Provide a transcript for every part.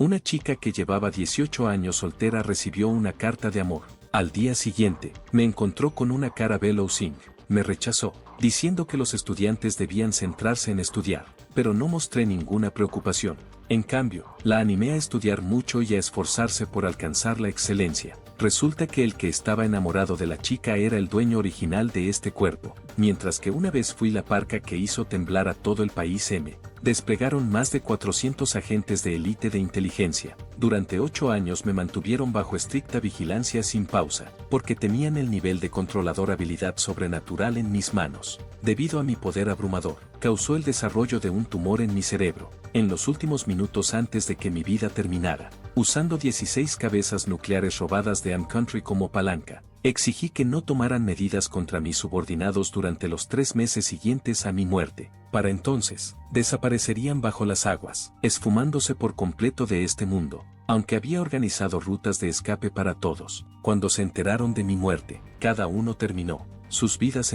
Una chica que llevaba 18 años soltera recibió una carta de amor. Al día siguiente, me encontró con una cara Singh. Me rechazó, diciendo que los estudiantes debían centrarse en estudiar, pero no mostré ninguna preocupación. En cambio, la animé a estudiar mucho y a esforzarse por alcanzar la excelencia. Resulta que el que estaba enamorado de la chica era el dueño original de este cuerpo, mientras que una vez fui la parca que hizo temblar a todo el país. Desplegaron más de 400 agentes de élite de inteligencia. Durante 8 años me mantuvieron bajo estricta vigilancia sin pausa, porque tenían el nivel de controlador habilidad sobrenatural en mis manos. Debido a mi poder abrumador, causó el desarrollo de un tumor en mi cerebro, en los últimos minutos antes de que mi vida terminara. Usando 16 cabezas nucleares robadas de Country como palanca, exigí que no tomaran medidas contra mis subordinados durante los 3 meses siguientes a mi muerte. Para entonces, desaparecerían bajo las aguas, esfumándose por completo de este mundo, aunque había organizado rutas de escape para todos. Cuando se enteraron de mi muerte, cada uno terminó sus vidas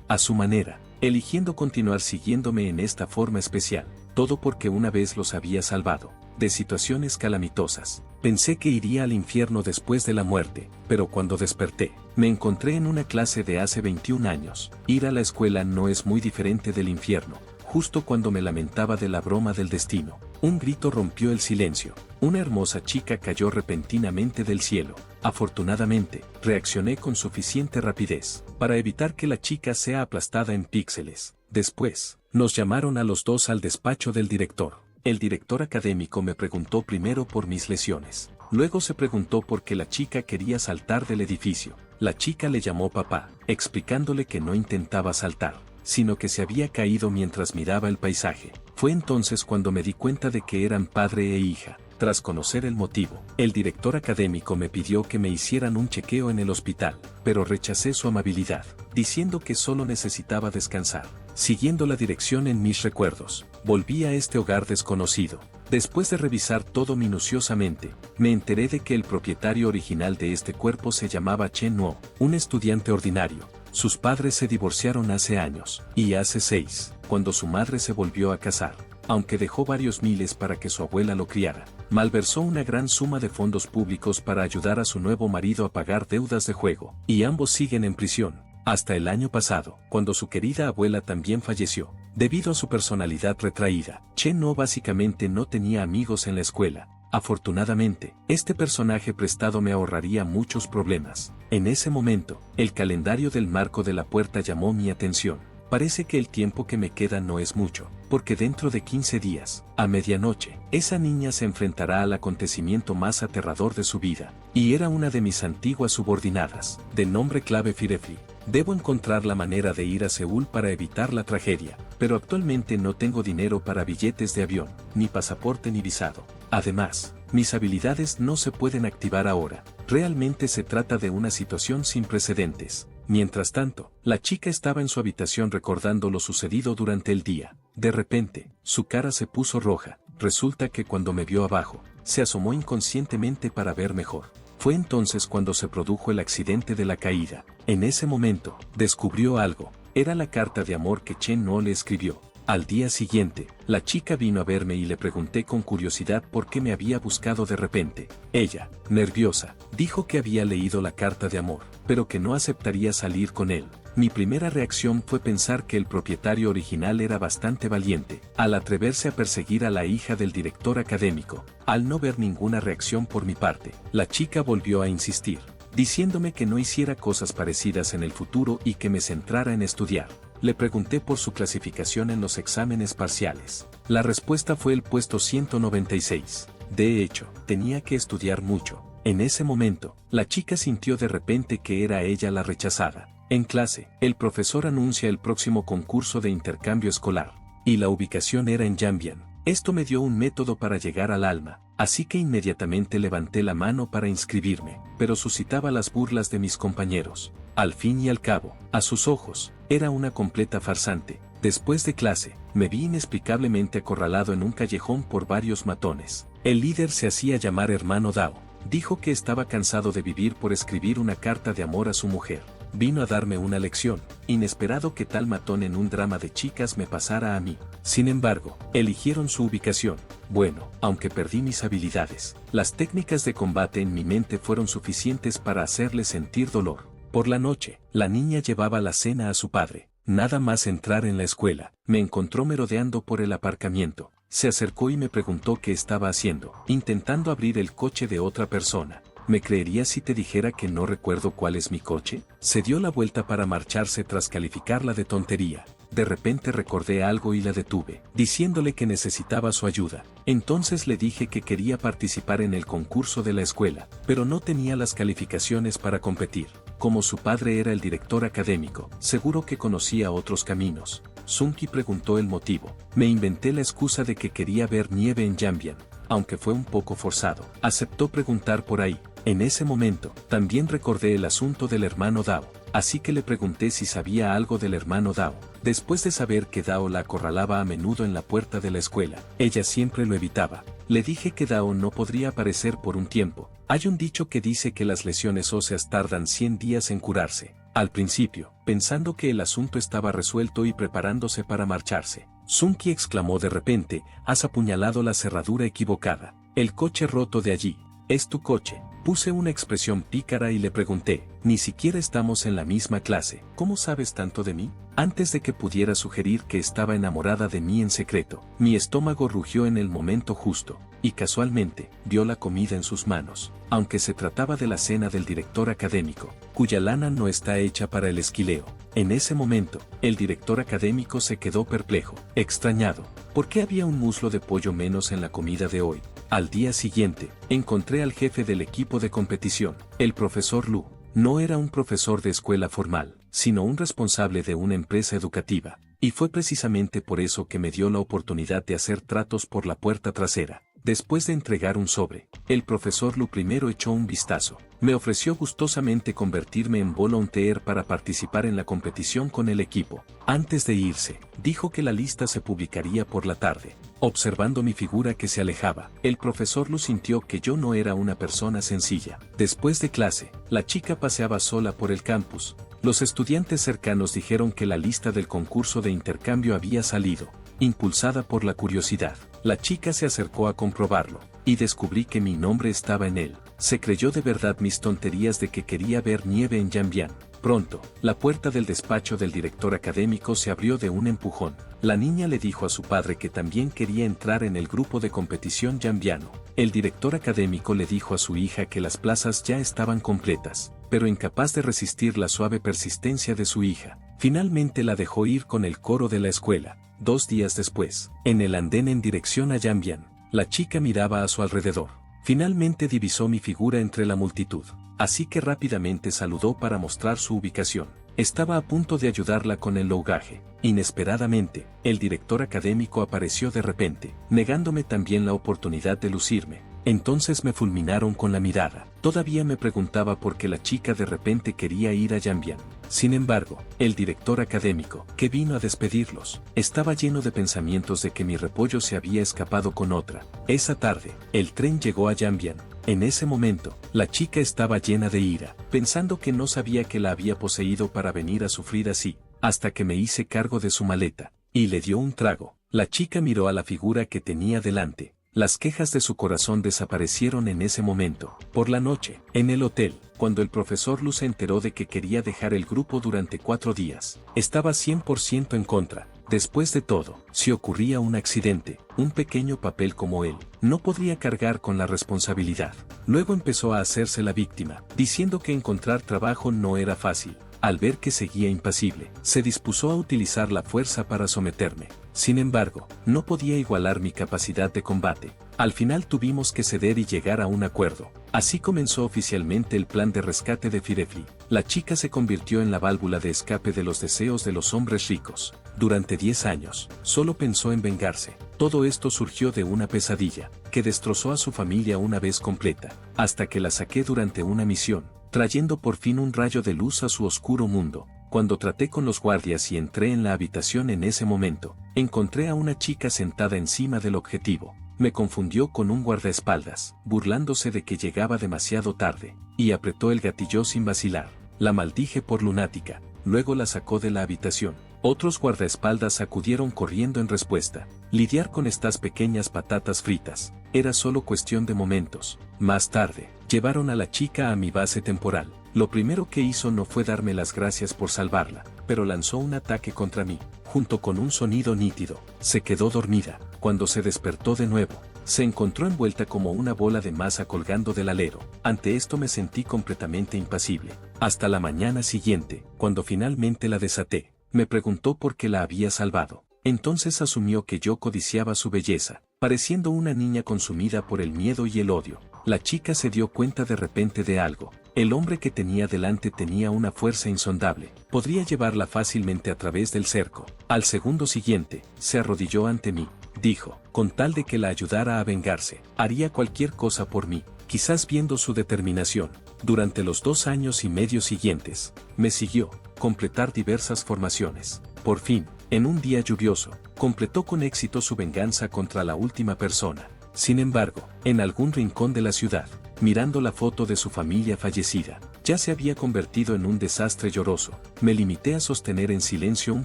a su manera, eligiendo continuar siguiéndome en esta forma especial, todo porque una vez los había salvado de situaciones calamitosas. Pensé que iría al infierno después de la muerte, pero cuando desperté, me encontré en una clase de hace 21 años. Ir a la escuela no es muy diferente del infierno. Justo cuando me lamentaba de la broma del destino, un grito rompió el silencio. Una hermosa chica cayó repentinamente del cielo. Afortunadamente, reaccioné con suficiente rapidez para evitar que la chica sea aplastada en píxeles. Después, nos llamaron a los dos al despacho del director. El director académico me preguntó primero por mis lesiones. Luego se preguntó por qué la chica quería saltar del edificio. La chica le llamó papá, explicándole que no intentaba saltar, sino que se había caído mientras miraba el paisaje. Fue entonces cuando me di cuenta de que eran padre e hija. Tras conocer el motivo, el director académico me pidió que me hicieran un chequeo en el hospital, pero rechacé su amabilidad, diciendo que solo necesitaba descansar. Siguiendo la dirección en mis recuerdos, volví a este hogar desconocido. Después de revisar todo minuciosamente, me enteré de que el propietario original de este cuerpo se llamaba Chen Nuo, un estudiante ordinario. Sus padres se divorciaron hace años, y hace 6, cuando su madre se volvió a casar. Aunque dejó varios miles para que su abuela lo criara, malversó una gran suma de fondos públicos para ayudar a su nuevo marido a pagar deudas de juego, y ambos siguen en prisión. Hasta el año pasado, cuando su querida abuela también falleció. Debido a su personalidad retraída, Chen No básicamente no tenía amigos en la escuela. Afortunadamente, este personaje prestado me ahorraría muchos problemas. En ese momento, el calendario del marco de la puerta llamó mi atención. Parece que el tiempo que me queda no es mucho, porque dentro de 15 días, a medianoche, esa niña se enfrentará al acontecimiento más aterrador de su vida, y era una de mis antiguas subordinadas, de nombre clave Firefly. Debo encontrar la manera de ir a Seúl para evitar la tragedia, pero actualmente no tengo dinero para billetes de avión, ni pasaporte ni visado. Además, mis habilidades no se pueden activar ahora. Realmente se trata de una situación sin precedentes. Mientras tanto, la chica estaba en su habitación recordando lo sucedido durante el día. De repente, su cara se puso roja. Resulta que cuando me vio abajo, se asomó inconscientemente para ver mejor. Fue entonces cuando se produjo el accidente de la caída. En ese momento, descubrió algo. Era la carta de amor que Chen No le escribió. Al día siguiente, la chica vino a verme y le pregunté con curiosidad por qué me había buscado de repente. Ella, nerviosa, dijo que había leído la carta de amor, pero que no aceptaría salir con él. Mi primera reacción fue pensar que el propietario original era bastante valiente, al atreverse a perseguir a la hija del director académico. Al no ver ninguna reacción por mi parte, la chica volvió a insistir, diciéndome que no hiciera cosas parecidas en el futuro y que me centrara en estudiar. Le pregunté por su clasificación en los exámenes parciales. La respuesta fue el puesto 196. De hecho, tenía que estudiar mucho. En ese momento, la chica sintió de repente que era ella la rechazada. En clase, el profesor anuncia el próximo concurso de intercambio escolar, y la ubicación era en Yanbian. Esto me dio un método para llegar al alma, así que inmediatamente levanté la mano para inscribirme, pero suscitaba las burlas de mis compañeros. Al fin y al cabo, a sus ojos, era una completa farsante. Después de clase, me vi inexplicablemente acorralado en un callejón por varios matones. El líder se hacía llamar Hermano Dao. Dijo que estaba cansado de vivir por escribir una carta de amor a su mujer. vino a darme una lección. Inesperado que tal matón en un drama de chicas me pasara a mí. Sin embargo, eligieron su ubicación. Bueno, aunque perdí mis habilidades, las técnicas de combate en mi mente fueron suficientes para hacerle sentir dolor. Por la noche, la niña llevaba la cena a su padre. Nada más entrar en la escuela, me encontró merodeando por el aparcamiento. Se acercó y me preguntó qué estaba haciendo, intentando abrir el coche de otra persona. ¿Me creerías si te dijera que no recuerdo cuál es mi coche? Se dio la vuelta para marcharse tras calificarla de tontería. De repente recordé algo y la detuve, diciéndole que necesitaba su ayuda. Entonces le dije que quería participar en el concurso de la escuela, pero no tenía las calificaciones para competir. Como su padre era el director académico, seguro que conocía otros caminos. Sunki preguntó el motivo. Me inventé la excusa de que quería ver nieve en Yanbian, aunque fue un poco forzado. Aceptó preguntar por ahí. En ese momento, también recordé el asunto del hermano Dao, así que le pregunté si sabía algo del hermano Dao. Después de saber que Dao la acorralaba a menudo en la puerta de la escuela, ella siempre lo evitaba. Le dije que Dao no podría aparecer por un tiempo. Hay un dicho que dice que las lesiones óseas tardan 100 días en curarse. Al principio, pensando que el asunto estaba resuelto y preparándose para marcharse, Sunki exclamó de repente: has apuñalado la cerradura equivocada. El coche roto de allí. Es tu coche. Puse una expresión pícara y le pregunté, ni siquiera estamos en la misma clase, ¿cómo sabes tanto de mí? Antes de que pudiera sugerir que estaba enamorada de mí en secreto, mi estómago rugió en el momento justo, y casualmente, vio la comida en sus manos, aunque se trataba de la cena del director académico, cuya lana no está hecha para el esquileo. En ese momento, el director académico se quedó perplejo, extrañado. ¿Por qué había un muslo de pollo menos en la comida de hoy? Al día siguiente, encontré al jefe del equipo de competición, el profesor Lu. No era un profesor de escuela formal, sino un responsable de una empresa educativa, y fue precisamente por eso que me dio la oportunidad de hacer tratos por la puerta trasera. Después de entregar un sobre, el profesor Lu primero echó un vistazo. Me ofreció gustosamente convertirme en volunteer para participar en la competición con el equipo. Antes de irse, dijo que la lista se publicaría por la tarde. Observando mi figura que se alejaba, el profesor Lu sintió que yo no era una persona sencilla. Después de clase, la chica paseaba sola por el campus. Los estudiantes cercanos dijeron que la lista del concurso de intercambio había salido. Impulsada por la curiosidad, la chica se acercó a comprobarlo, y descubrí que mi nombre estaba en él. Se creyó de verdad mis tonterías de que quería ver nieve en Yanbian. Pronto, la puerta del despacho del director académico se abrió de un empujón. La niña le dijo a su padre que también quería entrar en el grupo de competición yanbiano. El director académico le dijo a su hija que las plazas ya estaban completas, pero incapaz de resistir la suave persistencia de su hija, finalmente la dejó ir con el coro de la escuela. 2 días después, en el andén en dirección a Yanbian, la chica miraba a su alrededor. Finalmente divisó mi figura entre la multitud, así que rápidamente saludó para mostrar su ubicación. Estaba a punto de ayudarla con el logaje. Inesperadamente, el director académico apareció de repente, negándome también la oportunidad de lucirme. Entonces me fulminaron con la mirada. Todavía me preguntaba por qué la chica de repente quería ir a Yanbian. Sin embargo, el director académico, que vino a despedirlos, estaba lleno de pensamientos de que mi repollo se había escapado con otra. Esa tarde, el tren llegó a Yanbian. En ese momento, la chica estaba llena de ira, pensando que no sabía que la había poseído para venir a sufrir así, hasta que me hice cargo de su maleta, y le dio un trago. La chica miró a la figura que tenía delante. Las quejas de su corazón desaparecieron en ese momento. Por la noche, en el hotel, cuando el profesor Lu se enteró de que quería dejar el grupo durante 4 días, estaba 100% en contra. Después de todo, si ocurría un accidente, un pequeño papel como él no podría cargar con la responsabilidad. Luego empezó a hacerse la víctima, diciendo que encontrar trabajo no era fácil. Al ver que seguía impasible, se dispuso a utilizar la fuerza para someterme. Sin embargo, no podía igualar mi capacidad de combate. Al final tuvimos que ceder y llegar a un acuerdo. Así comenzó oficialmente el plan de rescate de Firefly. La chica se convirtió en la válvula de escape de los deseos de los hombres ricos. Durante 10 años, solo pensó en vengarse. Todo esto surgió de una pesadilla, que destrozó a su familia una vez completa, hasta que la saqué durante una misión, trayendo por fin un rayo de luz a su oscuro mundo. Cuando traté con los guardias y entré en la habitación en ese momento, encontré a una chica sentada encima del objetivo. Me confundió con un guardaespaldas, burlándose de que llegaba demasiado tarde, y apretó el gatillo sin vacilar. La maldije por lunática, luego la sacó de la habitación. Otros guardaespaldas acudieron corriendo en respuesta. Lidiar con estas pequeñas patatas fritas era solo cuestión de momentos. Más tarde, llevaron a la chica a mi base temporal. Lo primero que hizo no fue darme las gracias por salvarla, pero lanzó un ataque contra mí, junto con un sonido nítido. Se quedó dormida. Cuando se despertó de nuevo, se encontró envuelta como una bola de masa colgando del alero. Ante esto me sentí completamente impasible. Hasta la mañana siguiente, cuando finalmente la desaté, me preguntó por qué la había salvado. Entonces asumió que yo codiciaba su belleza, pareciendo una niña consumida por el miedo y el odio. La chica se dio cuenta de repente de algo. El hombre que tenía delante tenía una fuerza insondable. Podría llevarla fácilmente a través del cerco. Al segundo siguiente, se arrodilló ante mí. Dijo, con tal de que la ayudara a vengarse, haría cualquier cosa por mí. Quizás viendo su determinación, durante los 2 años y medio siguientes, me siguió, completar diversas formaciones. Por fin, en un día lluvioso, completó con éxito su venganza contra la última persona. Sin embargo, en algún rincón de la ciudad, mirando la foto de su familia fallecida, ya se había convertido en un desastre lloroso. Me limité a sostener en silencio un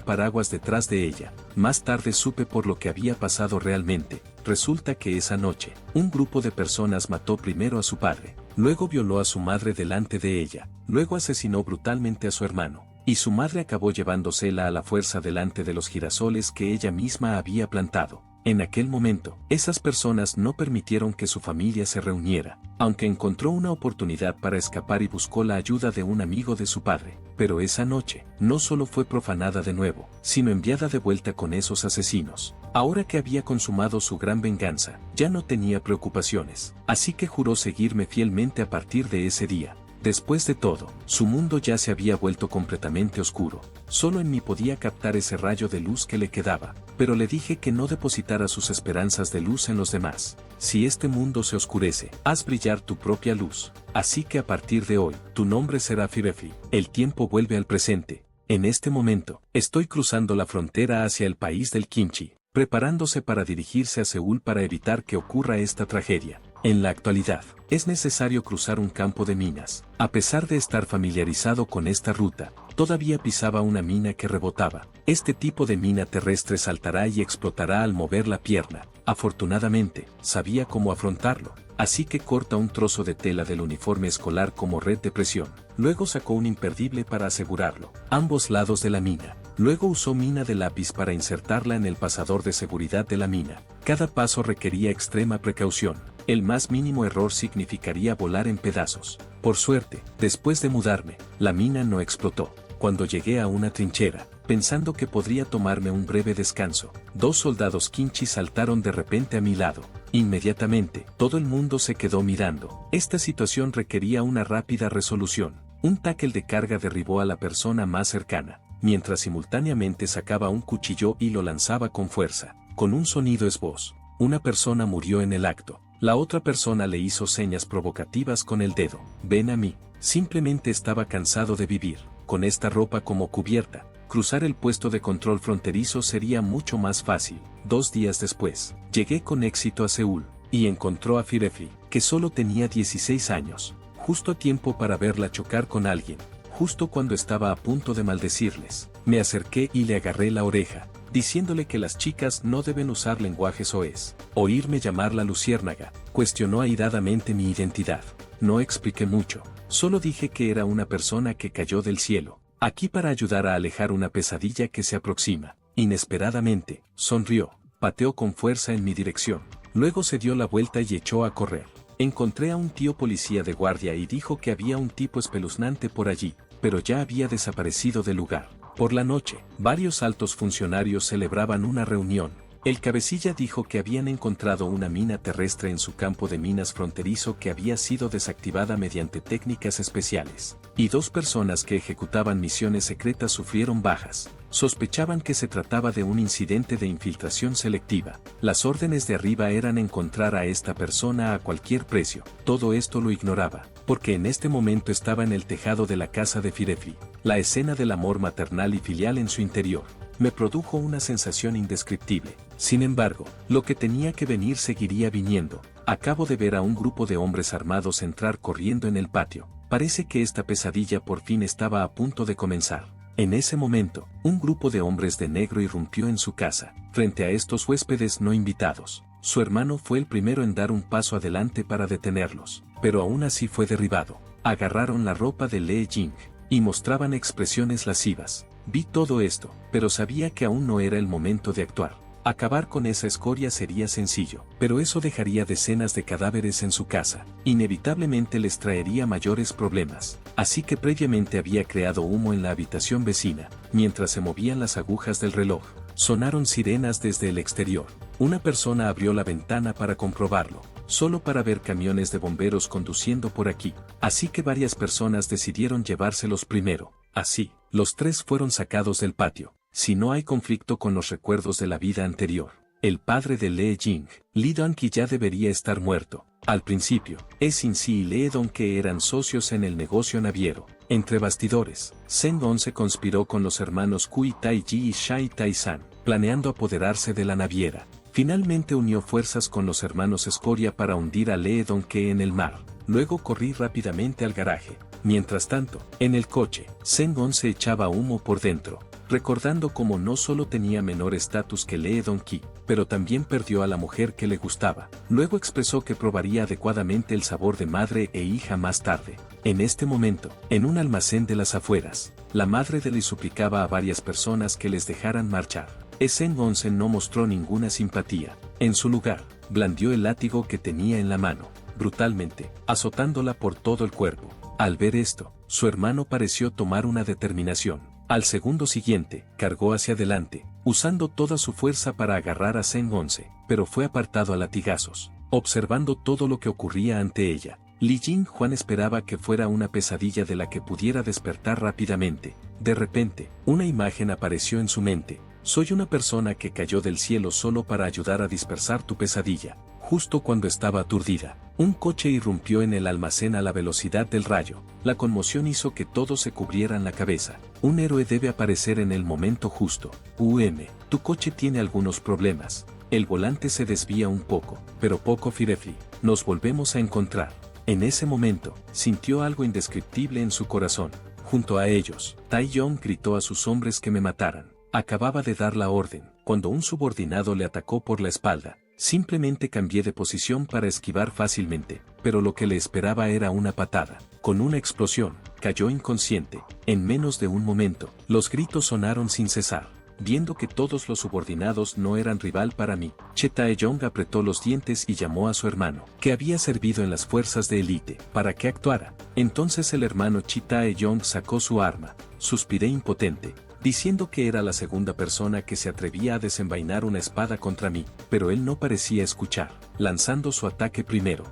paraguas detrás de ella. Más tarde supe por lo que había pasado realmente. Resulta que esa noche, un grupo de personas mató primero a su padre, luego violó a su madre delante de ella, luego asesinó brutalmente a su hermano, y su madre acabó llevándosela a la fuerza delante de los girasoles que ella misma había plantado. En aquel momento, esas personas no permitieron que su familia se reuniera, aunque encontró una oportunidad para escapar y buscó la ayuda de un amigo de su padre. Pero esa noche, no solo fue profanada de nuevo, sino enviada de vuelta con esos asesinos. Ahora que había consumado su gran venganza, ya no tenía preocupaciones, así que juró seguirme fielmente a partir de ese día. Después de todo, su mundo ya se había vuelto completamente oscuro. Solo en mí podía captar ese rayo de luz que le quedaba, pero le dije que no depositara sus esperanzas de luz en los demás. Si este mundo se oscurece, haz brillar tu propia luz. Así que a partir de hoy, tu nombre será Firefly. El tiempo vuelve al presente. En este momento, estoy cruzando la frontera hacia el país del kimchi, preparándose para dirigirse a Seúl para evitar que ocurra esta tragedia. En la actualidad, es necesario cruzar un campo de minas. A pesar de estar familiarizado con esta ruta, todavía pisaba una mina que rebotaba. Este tipo de mina terrestre saltará y explotará al mover la pierna. Afortunadamente, sabía cómo afrontarlo, así que corta un trozo de tela del uniforme escolar como red de presión. Luego sacó un imperdible para asegurarlo, ambos lados de la mina. Luego usó mina de lápiz para insertarla en el pasador de seguridad de la mina. Cada paso requería extrema precaución. El más mínimo error significaría volar en pedazos. Por suerte, después de mudarme, la mina no explotó. Cuando llegué a una trinchera, pensando que podría tomarme un breve descanso, 2 soldados kimchi saltaron de repente a mi lado. Inmediatamente, todo el mundo se quedó mirando. Esta situación requería una rápida resolución. Un tackle de carga derribó a la persona más cercana, mientras simultáneamente sacaba un cuchillo y lo lanzaba con fuerza. Con un sonido esboz, una persona murió en el acto. La otra persona le hizo señas provocativas con el dedo. Ven a mí. Simplemente estaba cansado de vivir, con esta ropa como cubierta. Cruzar el puesto de control fronterizo sería mucho más fácil. 2 días después, llegué con éxito a Seúl, y encontró a Firefly, que solo tenía 16 años, justo a tiempo para verla chocar con alguien, justo cuando estaba a punto de maldecirles. Me acerqué y le agarré la oreja, diciéndole que las chicas no deben usar lenguaje soez. Oírme llamarla luciérnaga, cuestionó airadamente mi identidad. No expliqué mucho, solo dije que era una persona que cayó del cielo, aquí para ayudar a alejar una pesadilla que se aproxima. Inesperadamente, sonrió, pateó con fuerza en mi dirección, luego se dio la vuelta y echó a correr. Encontré a un tío policía de guardia y dijo que había un tipo espeluznante por allí, pero ya había desaparecido del lugar. Por la noche, varios altos funcionarios celebraban una reunión. El cabecilla dijo que habían encontrado una mina terrestre en su campo de minas fronterizo que había sido desactivada mediante técnicas especiales, y 2 personas que ejecutaban misiones secretas sufrieron bajas. Sospechaban que se trataba de un incidente de infiltración selectiva. Las órdenes de arriba eran encontrar a esta persona a cualquier precio. Todo esto lo ignoraba, porque en este momento estaba en el tejado de la casa de Firefly. La escena del amor maternal y filial en su interior me produjo una sensación indescriptible. Sin embargo, lo que tenía que venir seguiría viniendo. Acabo de ver a un grupo de hombres armados entrar corriendo en el patio. Parece que esta pesadilla por fin estaba a punto de comenzar. En ese momento, un grupo de hombres de negro irrumpió en su casa, frente a estos huéspedes no invitados. Su hermano fue el primero en dar un paso adelante para detenerlos, pero aún así fue derribado. Agarraron la ropa de Lee Jing y mostraban expresiones lascivas. Vi todo esto, pero sabía que aún no era el momento de actuar. Acabar con esa escoria sería sencillo, pero eso dejaría decenas de cadáveres en su casa. Inevitablemente les traería mayores problemas. Así que previamente había creado humo en la habitación vecina. Mientras se movían las agujas del reloj, sonaron sirenas desde el exterior. Una persona abrió la ventana para comprobarlo, solo para ver camiones de bomberos conduciendo por aquí. Así que varias personas decidieron llevárselos primero. Así, los tres fueron sacados del patio. Si no hay conflicto con los recuerdos de la vida anterior, el padre de Lee Jing, Lee Dong-ki, ya debería estar muerto. Al principio, Sin-si y Lee Dong-ki eran socios en el negocio naviero. Entre bastidores, Sen-gon se conspiró con los hermanos Kui Tai-ji y Shai Tai-san, planeando apoderarse de la naviera. Finalmente unió fuerzas con los hermanos Escoria para hundir a Lee Dong-ki en el mar. Luego corrí rápidamente al garaje. Mientras tanto, en el coche, Sen-gon se echaba humo por dentro, recordando cómo no solo tenía menor estatus que Lee Dong-ki, pero también perdió a la mujer que le gustaba. Luego expresó que probaría adecuadamente el sabor de madre e hija más tarde. En este momento, en un almacén de las afueras, la madre de Lee suplicaba a varias personas que les dejaran marchar. Sen-gon no mostró ninguna simpatía. En su lugar, blandió el látigo que tenía en la mano, brutalmente, azotándola por todo el cuerpo. Al ver esto, su hermano pareció tomar una determinación. Al segundo siguiente, cargó hacia adelante, usando toda su fuerza para agarrar a Sen-gon, pero fue apartado a latigazos. Observando todo lo que ocurría ante ella, Li Jing-hwan esperaba que fuera una pesadilla de la que pudiera despertar rápidamente. De repente, una imagen apareció en su mente. Soy una persona que cayó del cielo solo para ayudar a dispersar tu pesadilla. Justo cuando estaba aturdida, un coche irrumpió en el almacén a la velocidad del rayo. La conmoción hizo que todos se cubrieran la cabeza. Un héroe debe aparecer en el momento justo. Tu coche tiene algunos problemas. El volante se desvía un poco, pero poco Firefly. Nos volvemos a encontrar. En ese momento, sintió algo indescriptible en su corazón. Junto a ellos, Tai-yong gritó a sus hombres que me mataran. Acababa de dar la orden, cuando un subordinado le atacó por la espalda. Simplemente cambié de posición para esquivar fácilmente, pero lo que le esperaba era una patada. Con una explosión, cayó inconsciente. En menos de un momento, los gritos sonaron sin cesar. Viendo que todos los subordinados no eran rival para mí, Che Tae-yong apretó los dientes y llamó a su hermano, que había servido en las fuerzas de élite, para que actuara. Entonces el hermano Chi Tae-yong sacó su arma. Suspiré impotente, diciendo que era la segunda persona que se atrevía a desenvainar una espada contra mí, pero él no parecía escuchar, lanzando su ataque primero.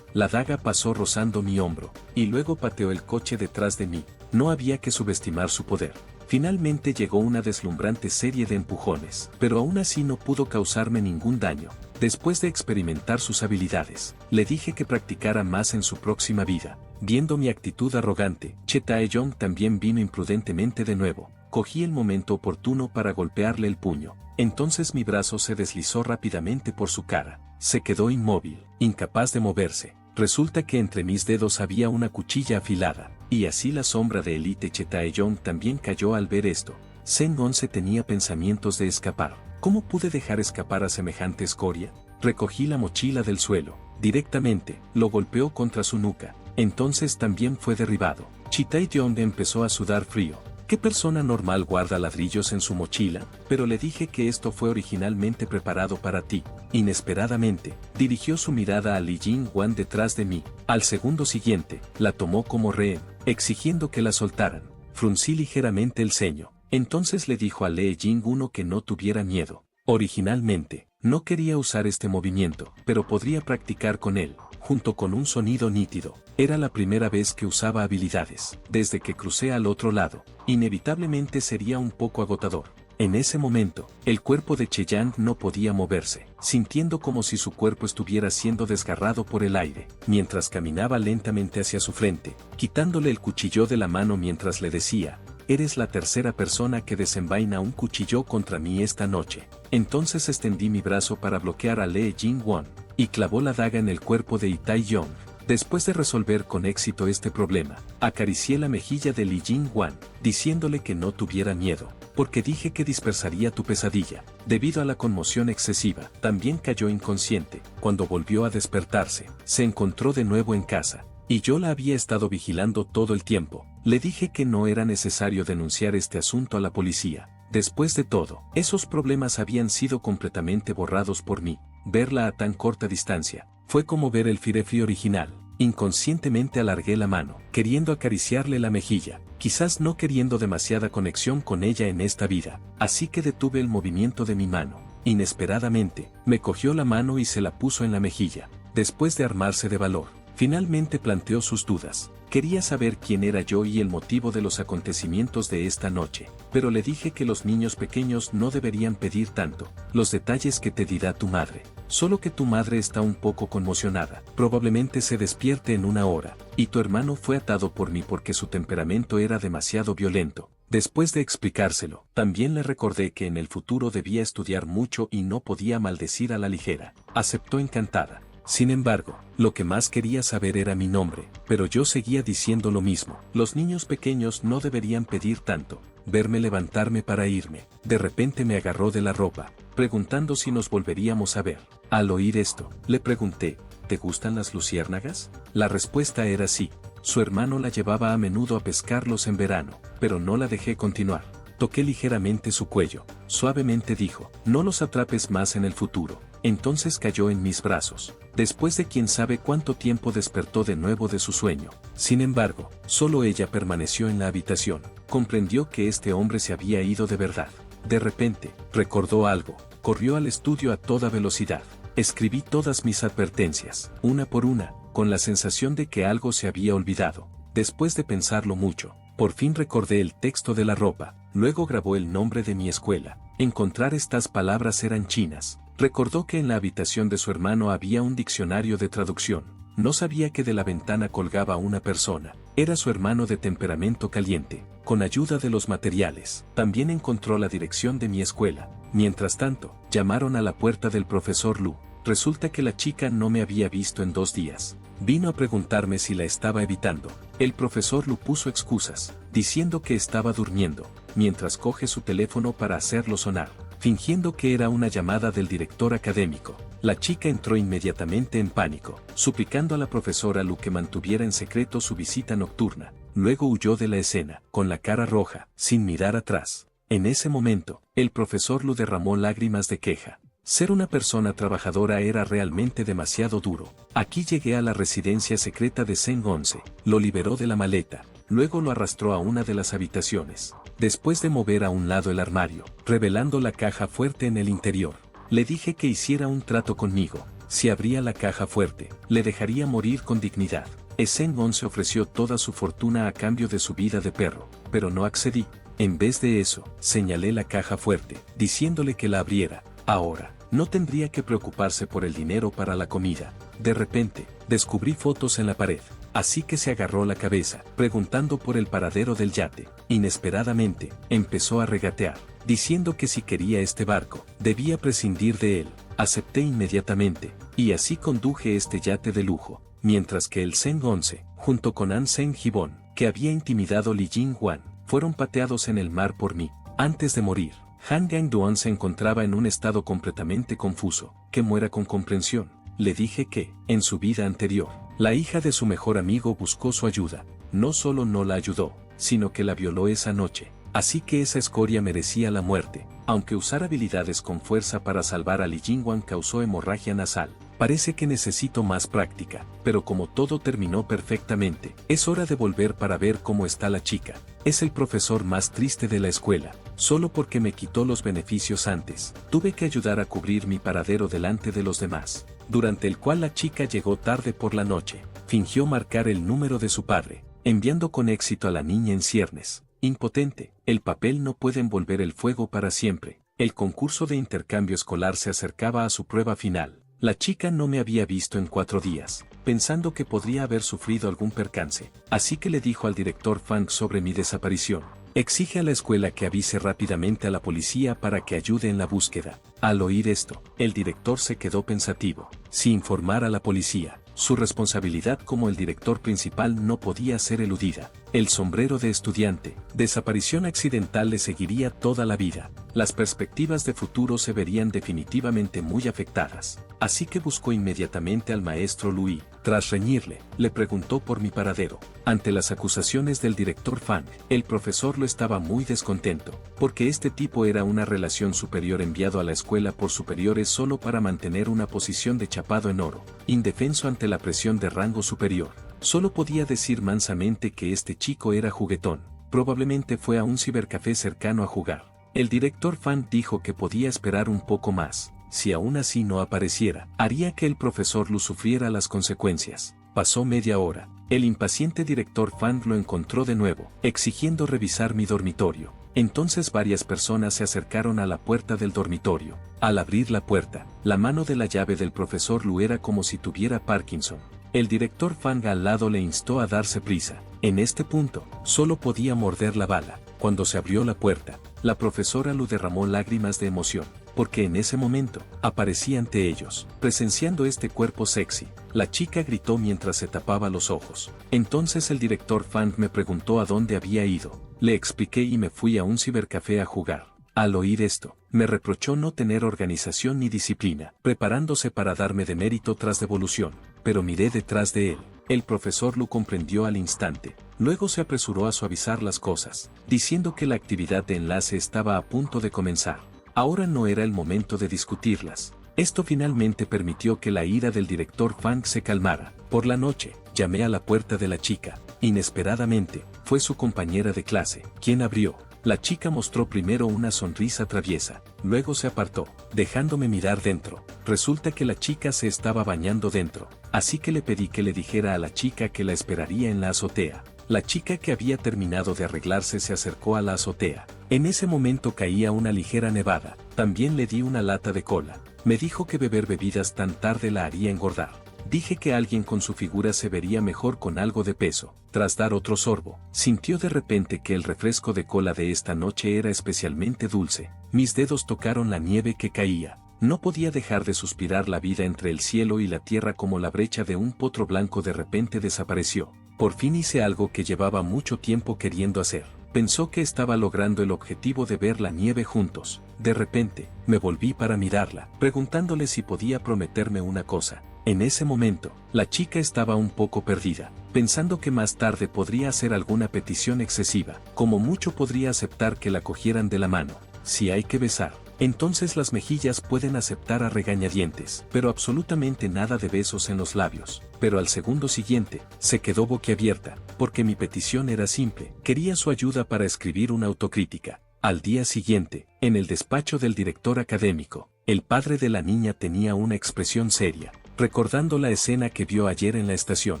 La daga pasó rozando mi hombro, y luego pateó el coche detrás de mí. No había que subestimar su poder. Finalmente llegó una deslumbrante serie de empujones, pero aún así no pudo causarme ningún daño. Después de experimentar sus habilidades, le dije que practicara más en su próxima vida. Viendo mi actitud arrogante, Che Tae-yong también vino imprudentemente de nuevo. Cogí el momento oportuno para golpearle el puño. Entonces mi brazo se deslizó rápidamente por su cara. Se quedó inmóvil, incapaz de moverse. Resulta que entre mis dedos había una cuchilla afilada, y así la sombra de élite Che Tae-yong también cayó al ver esto. Sen-gon tenía pensamientos de escapar. ¿Cómo pude dejar escapar a semejante escoria? Recogí la mochila del suelo. Directamente, lo golpeó contra su nuca. Entonces también fue derribado. Chi Tae-yong empezó a sudar frío. ¿Qué persona normal guarda ladrillos en su mochila? Pero le dije que esto fue originalmente preparado para ti. Inesperadamente, dirigió su mirada a Li Jing-hwan detrás de mí. Al segundo siguiente, la tomó como rehén, exigiendo que la soltaran. Fruncí ligeramente el ceño. Entonces le dijo a Lee Jing-1 que no tuviera miedo. Originalmente, no quería usar este movimiento, pero podría practicar con él, junto con un sonido nítido. Era la primera vez que usaba habilidades. Desde que crucé al otro lado, inevitablemente sería un poco agotador. En ese momento, el cuerpo de Che-yang no podía moverse, sintiendo como si su cuerpo estuviera siendo desgarrado por el aire, mientras caminaba lentamente hacia su frente, quitándole el cuchillo de la mano mientras le decía: eres la tercera persona que desenvaina un cuchillo contra mí esta noche. Entonces extendí mi brazo para bloquear a Lee Jing-won, y clavó la daga en el cuerpo de Lee Tae-yong. Después de resolver con éxito este problema, acaricié la mejilla de Li Jingwan, diciéndole que no tuviera miedo, porque dije que dispersaría tu pesadilla. Debido a la conmoción excesiva, también cayó inconsciente. Cuando volvió a despertarse, se encontró de nuevo en casa, y yo la había estado vigilando todo el tiempo. Le dije que no era necesario denunciar este asunto a la policía. Después de todo, esos problemas habían sido completamente borrados por mí. Verla a tan corta distancia fue como ver el Firefly original. Inconscientemente alargué la mano, queriendo acariciarle la mejilla, quizás no queriendo demasiada conexión con ella en esta vida, así que detuve el movimiento de mi mano. Inesperadamente, me cogió la mano y se la puso en la mejilla. Después de armarse de valor, finalmente planteó sus dudas. Quería saber quién era yo y el motivo de los acontecimientos de esta noche, pero le dije que los niños pequeños no deberían pedir tanto, los detalles que te dirá tu madre. Solo que tu madre está un poco conmocionada, probablemente se despierte en una hora, y tu hermano fue atado por mí porque su temperamento era demasiado violento. Después de explicárselo, también le recordé que en el futuro debía estudiar mucho y no podía maldecir a la ligera. Aceptó encantada. Sin embargo, lo que más quería saber era mi nombre, pero yo seguía diciendo lo mismo. Los niños pequeños no deberían pedir tanto. Verme levantarme para irme. De repente me agarró de la ropa, preguntando si nos volveríamos a ver. Al oír esto, le pregunté, ¿te gustan las luciérnagas? La respuesta era sí. Su hermano la llevaba a menudo a pescarlos en verano, pero no la dejé continuar. Toqué ligeramente su cuello. Suavemente dijo, no los atrapes más en el futuro. Entonces cayó en mis brazos. Después de quién sabe cuánto tiempo despertó de nuevo de su sueño. Sin embargo, solo ella permaneció en la habitación. Comprendió que este hombre se había ido de verdad. De repente, recordó algo. Corrió al estudio a toda velocidad. Escribí todas mis advertencias, una por una, con la sensación de que algo se había olvidado. Después de pensarlo mucho, por fin recordé el texto de la ropa. Luego grabó el nombre de mi escuela. Encontrar estas palabras eran chinas. Recordó que en la habitación de su hermano había un diccionario de traducción. No sabía que de la ventana colgaba una persona. Era su hermano de temperamento caliente. Con ayuda de los materiales, también encontró la dirección de mi escuela. Mientras tanto, llamaron a la puerta del profesor Lu. Resulta que la chica no me había visto en 2 días. Vino a preguntarme si la estaba evitando. El profesor Lu puso excusas, diciendo que estaba durmiendo, mientras coge su teléfono para hacerlo sonar, fingiendo que era una llamada del director académico. La chica entró inmediatamente en pánico, suplicando a la profesora Lu que mantuviera en secreto su visita nocturna. Luego huyó de la escena, con la cara roja, sin mirar atrás. En ese momento, el profesor Lu derramó lágrimas de queja. Ser una persona trabajadora era realmente demasiado duro. Aquí llegué a la residencia secreta de Zheng 11, lo liberó de la maleta, luego lo arrastró a una de las habitaciones. Después de mover a un lado el armario, revelando la caja fuerte en el interior, le dije que hiciera un trato conmigo. Si abría la caja fuerte, le dejaría morir con dignidad. Zheng 11 ofreció toda su fortuna a cambio de su vida de perro, pero no accedí. En vez de eso, señalé la caja fuerte, diciéndole que la abriera. Ahora, no tendría que preocuparse por el dinero para la comida. De repente, descubrí fotos en la pared, así que se agarró la cabeza, preguntando por el paradero del yate. Inesperadamente, empezó a regatear, diciendo que si quería este barco, debía prescindir de él. Acepté inmediatamente, y así conduje este yate de lujo, mientras que el Zheng 11, junto con An Zheng Hibon, que había intimidado Li Jingwan, fueron pateados en el mar por mí. Antes de morir, Han Gangduan se encontraba en un estado completamente confuso. Que muera con comprensión. Le dije que, en su vida anterior, la hija de su mejor amigo buscó su ayuda. No solo no la ayudó, sino que la violó esa noche. Así que esa escoria merecía la muerte. Aunque usar habilidades con fuerza para salvar a Li Jingwan causó hemorragia nasal. Parece que necesito más práctica, pero como todo terminó perfectamente, es hora de volver para ver cómo está la chica. Es el profesor más triste de la escuela, solo porque me quitó los beneficios antes. Tuve que ayudar a cubrir mi paradero delante de los demás, durante el cual la chica llegó tarde por la noche. Fingió marcar el número de su padre, enviando con éxito a la niña en ciernes. Impotente, el papel no puede envolver el fuego para siempre. El concurso de intercambio escolar se acercaba a su prueba final. La chica no me había visto en 4 días, pensando que podría haber sufrido algún percance, así que le dijo al director Fang sobre mi desaparición. Exige a la escuela que avise rápidamente a la policía para que ayude en la búsqueda. Al oír esto, el director se quedó pensativo. Si informar a la policía, Su responsabilidad como el director principal no podía ser eludida. El sombrero de estudiante, desaparición accidental le seguiría toda la vida. Las perspectivas de futuro se verían definitivamente muy afectadas. Así que buscó inmediatamente al maestro Louis. Tras reñirle, le preguntó por mi paradero. Ante las acusaciones del director Fang, el profesor lo estaba muy descontento, porque este tipo era una relación superior enviado a la escuela por superiores solo para mantener una posición de chapado en oro, indefenso ante la presión de rango superior. Solo podía decir mansamente que este chico era juguetón. Probablemente fue a un cibercafé cercano a jugar. El director Fan dijo que podía esperar un poco más. Si aún así no apareciera, haría que el profesor Lu sufriera las consecuencias. Pasó media hora. El impaciente director Fan lo encontró de nuevo, exigiendo revisar mi dormitorio. Entonces varias personas se acercaron a la puerta del dormitorio. Al abrir la puerta, la mano de la llave del profesor Lu era como si tuviera Parkinson. El director Fang al lado le instó a darse prisa. En este punto, solo podía morder la bala. Cuando se abrió la puerta, la profesora Lu derramó lágrimas de emoción, porque en ese momento, aparecía ante ellos, presenciando este cuerpo sexy. La chica gritó mientras se tapaba los ojos. Entonces el director Fang me preguntó a dónde había ido. Le expliqué y me fui a un cibercafé a jugar. Al oír esto, me reprochó no tener organización ni disciplina, preparándose para darme de mérito tras devolución, pero miré detrás de él. El profesor lo comprendió al instante. Luego se apresuró a suavizar las cosas, diciendo que la actividad de enlace estaba a punto de comenzar. Ahora no era el momento de discutirlas. Esto finalmente permitió que la ira del director Fang se calmara. Por la noche, llamé a la puerta de la chica. Inesperadamente, fue su compañera de clase, quien abrió. La chica mostró primero una sonrisa traviesa, luego se apartó, dejándome mirar dentro. Resulta que la chica se estaba bañando dentro, así que le pedí que le dijera a la chica que la esperaría en la azotea. La chica que había terminado de arreglarse se acercó a la azotea. En ese momento caía una ligera nevada. También le di una lata de cola. Me dijo que beber bebidas tan tarde la haría engordar. Dije que alguien con su figura se vería mejor con algo de peso. Tras dar otro sorbo, sintió de repente que el refresco de cola de esta noche era especialmente dulce. Mis dedos tocaron la nieve que caía. No podía dejar de suspirar. La vida entre el cielo y la tierra como la brecha de un potro blanco de repente desapareció. Por fin hice algo que llevaba mucho tiempo queriendo hacer. Pensó que estaba logrando el objetivo de ver la nieve juntos. De repente, me volví para mirarla, preguntándole si podía prometerme una cosa. En ese momento, la chica estaba un poco perdida, pensando que más tarde podría hacer alguna petición excesiva. Como mucho podría aceptar que la cogieran de la mano. Si hay que besar, entonces las mejillas pueden aceptar a regañadientes, pero absolutamente nada de besos en los labios. Pero al segundo siguiente, se quedó boquiabierta, porque mi petición era simple. Quería su ayuda para escribir una autocrítica. Al día siguiente, en el despacho del director académico, el padre de la niña tenía una expresión seria, recordando la escena que vio ayer en la estación.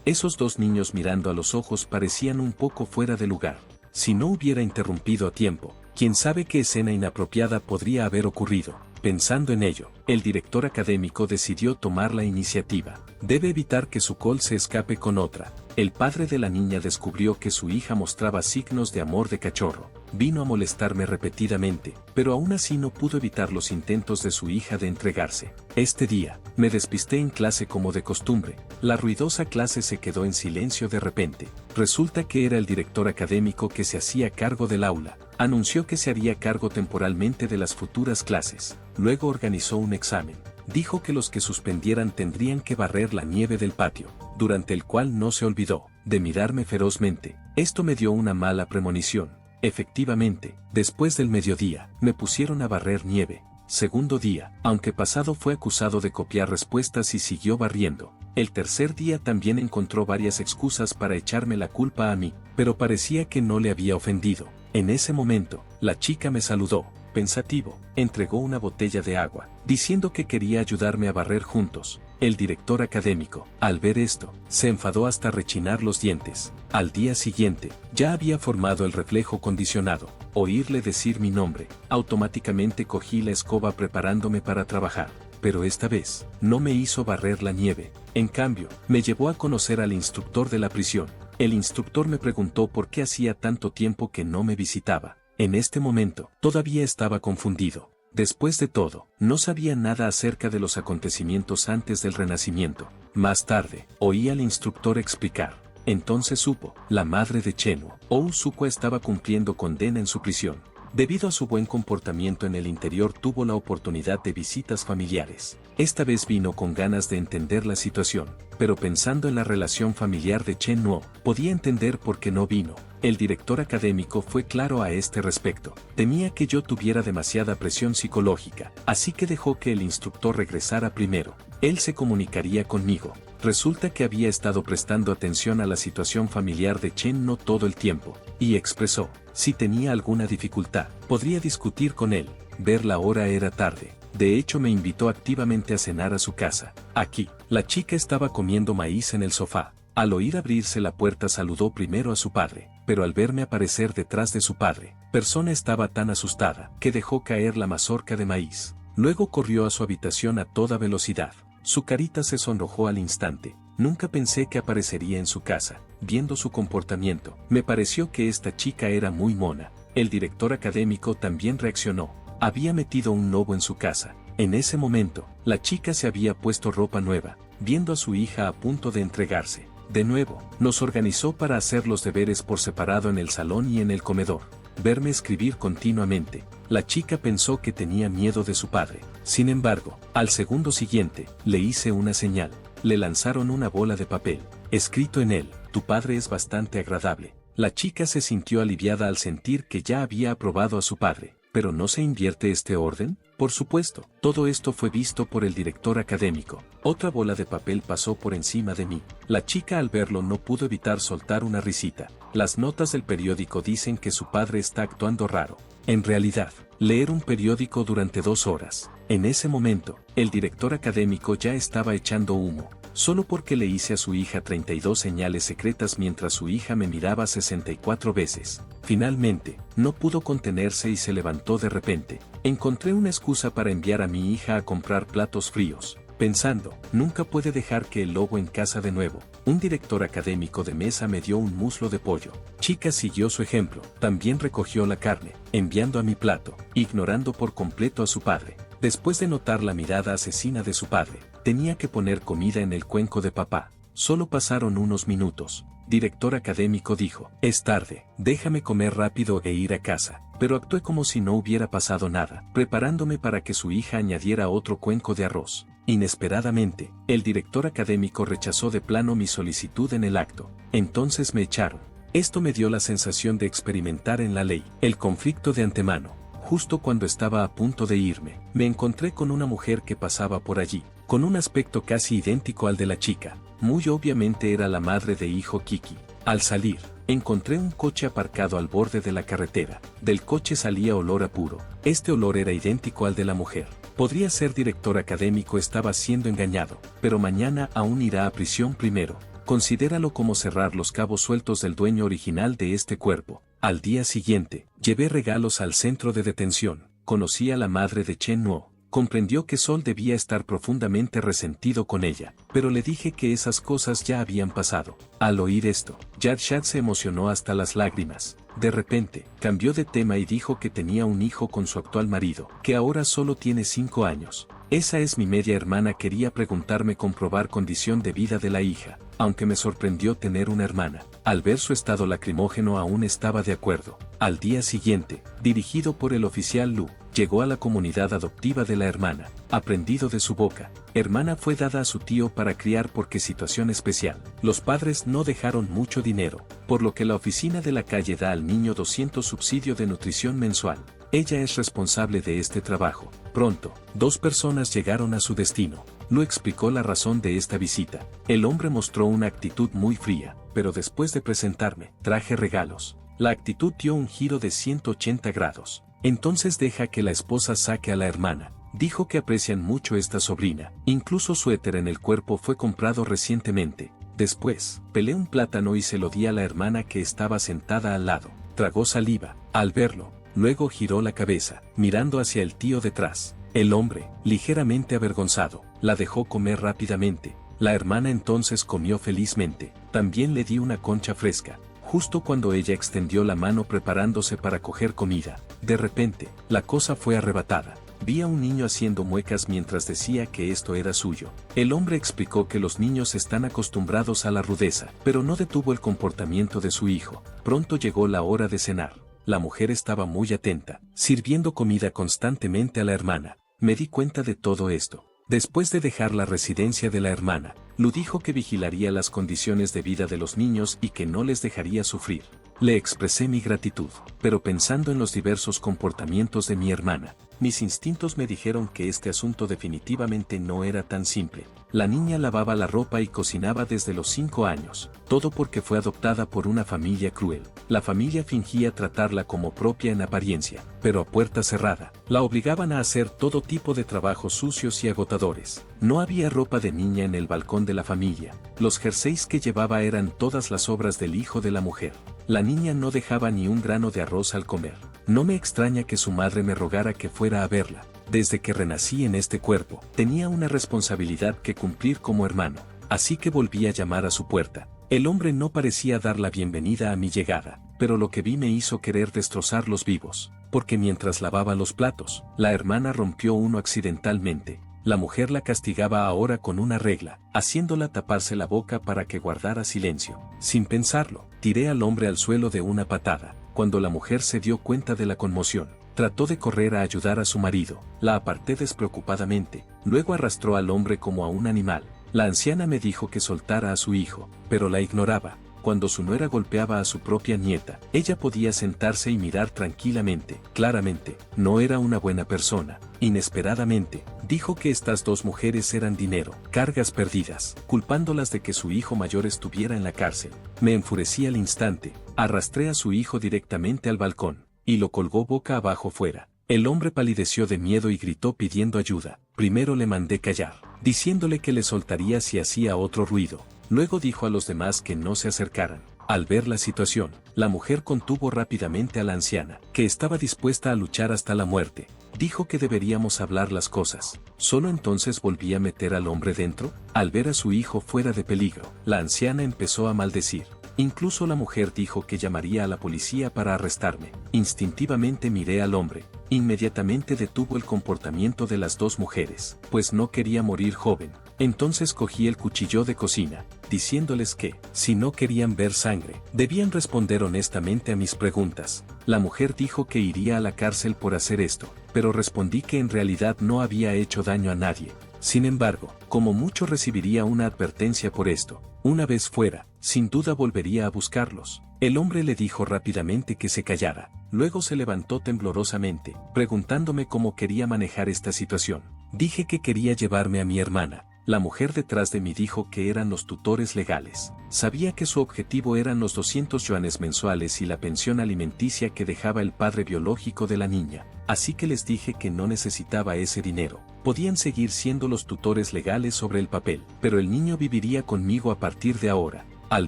Esos dos niños mirando a los ojos parecían un poco fuera de lugar. Si no hubiera interrumpido a tiempo, quién sabe qué escena inapropiada podría haber ocurrido. Pensando en ello, el director académico decidió tomar la iniciativa. Debe evitar que su col se escape con otra. El padre de la niña descubrió que su hija mostraba signos de amor de cachorro. Vino a molestarme repetidamente, pero aún así no pudo evitar los intentos de su hija de entregarse. Este día, me despisté en clase como de costumbre. La ruidosa clase se quedó en silencio de repente. Resulta que era el director académico que se hacía cargo del aula. Anunció que se haría cargo temporalmente de las futuras clases. Luego organizó un examen. Dijo que los que suspendieran tendrían que barrer la nieve del patio, durante el cual no se olvidó de mirarme ferozmente. Esto me dio una mala premonición. Efectivamente, después del mediodía, me pusieron a barrer nieve. Segundo día, aunque pasado fue acusado de copiar respuestas y siguió barriendo. El tercer día también encontró varias excusas para echarme la culpa a mí, pero parecía que no le había ofendido. En ese momento, la chica me saludó. Pensativo, entregó una botella de agua, diciendo que quería ayudarme a barrer juntos. El director académico, al ver esto, se enfadó hasta rechinar los dientes. Al día siguiente, ya había formado el reflejo condicionado. Oírle decir mi nombre, automáticamente cogí la escoba preparándome para trabajar. Pero esta vez, no me hizo barrer la nieve. En cambio, me llevó a conocer al instructor de la prisión. El instructor me preguntó por qué hacía tanto tiempo que no me visitaba. En este momento, todavía estaba confundido. Después de todo, no sabía nada acerca de los acontecimientos antes del Renacimiento. Más tarde, oí al instructor explicar. Entonces supo, la madre de Chenhuo, Ousuko, estaba cumpliendo condena en su prisión. Debido a su buen comportamiento en el interior, tuvo la oportunidad de visitas familiares. Esta vez vino con ganas de entender la situación, pero pensando en la relación familiar de Chenhuo, podía entender por qué no vino. El director académico fue claro a este respecto. Temía que yo tuviera demasiada presión psicológica, así que dejó que el instructor regresara primero. Él se comunicaría conmigo. Resulta que había estado prestando atención a la situación familiar de Chenhuo todo el tiempo, y expresó, si tenía alguna dificultad, podría discutir con él. Ver la hora, era tarde. De hecho, me invitó activamente a cenar a su casa. Aquí, la chica estaba comiendo maíz en el sofá. Al oír abrirse la puerta, saludó primero a su padre, pero al verme aparecer detrás de su padre, persona, estaba tan asustada que dejó caer la mazorca de maíz. Luego corrió a su habitación a toda velocidad. Su carita se sonrojó al instante. Nunca pensé que aparecería en su casa. Viendo su comportamiento, me pareció que esta chica era muy mona. El director académico también reaccionó. Había metido un lobo en su casa. En ese momento, la chica se había puesto ropa nueva, viendo a su hija a punto de entregarse. De nuevo, nos organizó para hacer los deberes por separado en el salón y en el comedor. Verme escribir continuamente. La chica pensó que tenía miedo de su padre. Sin embargo, al segundo siguiente, le hice una señal. Le lanzaron una bola de papel. Escrito en él, tu padre es bastante agradable. La chica se sintió aliviada al sentir que ya había aprobado a su padre. ¿Pero no se invierte este orden? Por supuesto, todo esto fue visto por el director académico. Otra bola de papel pasó por encima de mí. La chica, al verlo, no pudo evitar soltar una risita. Las notas del periódico dicen que su padre está actuando raro. En realidad, leer un periódico durante 2 horas. En ese momento, el director académico ya estaba echando humo. Solo porque le hice a su hija 32 señales secretas mientras su hija me miraba 64 veces. Finalmente, no pudo contenerse y se levantó de repente. Encontré una excusa para enviar a mi hija a comprar platos fríos. Pensando, nunca puede dejar que el lobo en casa de nuevo. Un director académico de mesa me dio un muslo de pollo. Chica siguió su ejemplo. También recogió la carne, enviando a mi plato, ignorando por completo a su padre. Después de notar la mirada asesina de su padre, tenía que poner comida en el cuenco de papá. Solo pasaron unos minutos. Director académico dijo, es tarde, déjame comer rápido e ir a casa. Pero actué como si no hubiera pasado nada, preparándome para que su hija añadiera otro cuenco de arroz. Inesperadamente, el director académico rechazó de plano mi solicitud en el acto. Entonces me echaron. Esto me dio la sensación de experimentar en la ley el conflicto de antemano. Justo cuando estaba a punto de irme, me encontré con una mujer que pasaba por allí, con un aspecto casi idéntico al de la chica. Muy obviamente era la madre de hijo Kiki. Al salir, encontré un coche aparcado al borde de la carretera. Del coche salía olor a puro. Este olor era idéntico al de la mujer. Podría ser director académico, estaba siendo engañado, pero mañana aún irá a prisión primero. Considéralo como cerrar los cabos sueltos del dueño original de este cuerpo. Al día siguiente, llevé regalos al centro de detención. Conocí a la madre de Chenhuo. Comprendió que Sol debía estar profundamente resentido con ella, pero le dije que esas cosas ya habían pasado. Al oír esto, Yadshad se emocionó hasta las lágrimas. De repente, cambió de tema y dijo que tenía un hijo con su actual marido, que ahora solo tiene 5 años. Esa es mi media hermana. Quería preguntarme comprobar condición de vida de la hija, aunque me sorprendió tener una hermana. Al ver su estado lacrimógeno aún estaba de acuerdo. Al día siguiente, dirigido por el oficial Lu, llegó a la comunidad adoptiva de la hermana. Aprendido de su boca, hermana fue dada a su tío para criar porque situación especial. Los padres no dejaron mucho dinero, por lo que la oficina de la calle da al niño 200 subsidio de nutrición mensual. Ella es responsable de este trabajo. Pronto, 2 personas llegaron a su destino. Lu explicó la razón de esta visita. El hombre mostró una actitud muy fría, pero después de presentarme, traje regalos. La actitud dio un giro de 180 grados. Entonces deja que la esposa saque a la hermana. Dijo que aprecian mucho esta sobrina. Incluso suéter en el cuerpo fue comprado recientemente. Después, pelé un plátano y se lo di a la hermana que estaba sentada al lado. Tragó saliva al verlo. Luego giró la cabeza, mirando hacia el tío detrás. El hombre, ligeramente avergonzado, la dejó comer rápidamente. La hermana entonces comió felizmente. También le di una concha fresca. Justo cuando ella extendió la mano preparándose para coger comida, de repente, la cosa fue arrebatada. Vi a un niño haciendo muecas mientras decía que esto era suyo. El hombre explicó que los niños están acostumbrados a la rudeza, pero no detuvo el comportamiento de su hijo. Pronto llegó la hora de cenar. La mujer estaba muy atenta, sirviendo comida constantemente a la hermana. Me di cuenta de todo esto. Después de dejar la residencia de la hermana, Lu dijo que vigilaría las condiciones de vida de los niños y que no les dejaría sufrir. Le expresé mi gratitud, pero pensando en los diversos comportamientos de mi hermana, mis instintos me dijeron que este asunto definitivamente no era tan simple. La niña lavaba la ropa y cocinaba desde los 5 años, todo porque fue adoptada por una familia cruel. La familia fingía tratarla como propia en apariencia, pero a puerta cerrada, la obligaban a hacer todo tipo de trabajos sucios y agotadores. No había ropa de niña en el balcón de la familia, los jerseys que llevaba eran todas las obras del hijo de la mujer. La niña no dejaba ni un grano de arroz al comer. No me extraña que su madre me rogara que fuera a verla. Desde que renací en este cuerpo, tenía una responsabilidad que cumplir como hermano, así que volví a llamar a su puerta. El hombre no parecía dar la bienvenida a mi llegada, pero lo que vi me hizo querer destrozarlos vivos, porque mientras lavaba los platos, la hermana rompió uno accidentalmente. La mujer la castigaba ahora con una regla, haciéndola taparse la boca para que guardara silencio. Sin pensarlo, tiré al hombre al suelo de una patada. Cuando la mujer se dio cuenta de la conmoción, trató de correr a ayudar a su marido. La aparté despreocupadamente, luego arrastró al hombre como a un animal. La anciana me dijo que soltara a su hijo, pero la ignoraba. Cuando su nuera golpeaba a su propia nieta, ella podía sentarse y mirar tranquilamente. Claramente, no era una buena persona. Inesperadamente, dijo que estas dos mujeres eran dinero, cargas perdidas, culpándolas de que su hijo mayor estuviera en la cárcel. Me enfurecí al instante, arrastré a su hijo directamente al balcón, y lo colgó boca abajo fuera. El hombre palideció de miedo y gritó pidiendo ayuda. Primero le mandé callar, diciéndole que le soltaría si hacía otro ruido. Luego dijo a los demás que no se acercaran. Al ver la situación, la mujer contuvo rápidamente a la anciana, que estaba dispuesta a luchar hasta la muerte. Dijo que deberíamos hablar las cosas. Solo entonces volví a meter al hombre dentro. Al ver a su hijo fuera de peligro, la anciana empezó a maldecir. Incluso la mujer dijo que llamaría a la policía para arrestarme. Instintivamente miré al hombre. Inmediatamente detuvo el comportamiento de las dos mujeres, pues no quería morir joven. Entonces cogí el cuchillo de cocina, diciéndoles que, si no querían ver sangre, debían responder honestamente a mis preguntas. La mujer dijo que iría a la cárcel por hacer esto, pero respondí que en realidad no había hecho daño a nadie. Sin embargo, como mucho recibiría una advertencia por esto. Una vez fuera, sin duda volvería a buscarlos. El hombre le dijo rápidamente que se callara. Luego se levantó temblorosamente, preguntándome cómo quería manejar esta situación. Dije que quería llevarme a mi hermana. La mujer detrás de mí dijo que eran los tutores legales. Sabía que su objetivo eran los 200 yuanes mensuales y la pensión alimenticia que dejaba el padre biológico de la niña. Así que les dije que no necesitaba ese dinero. Podían seguir siendo los tutores legales sobre el papel, pero el niño viviría conmigo a partir de ahora. Al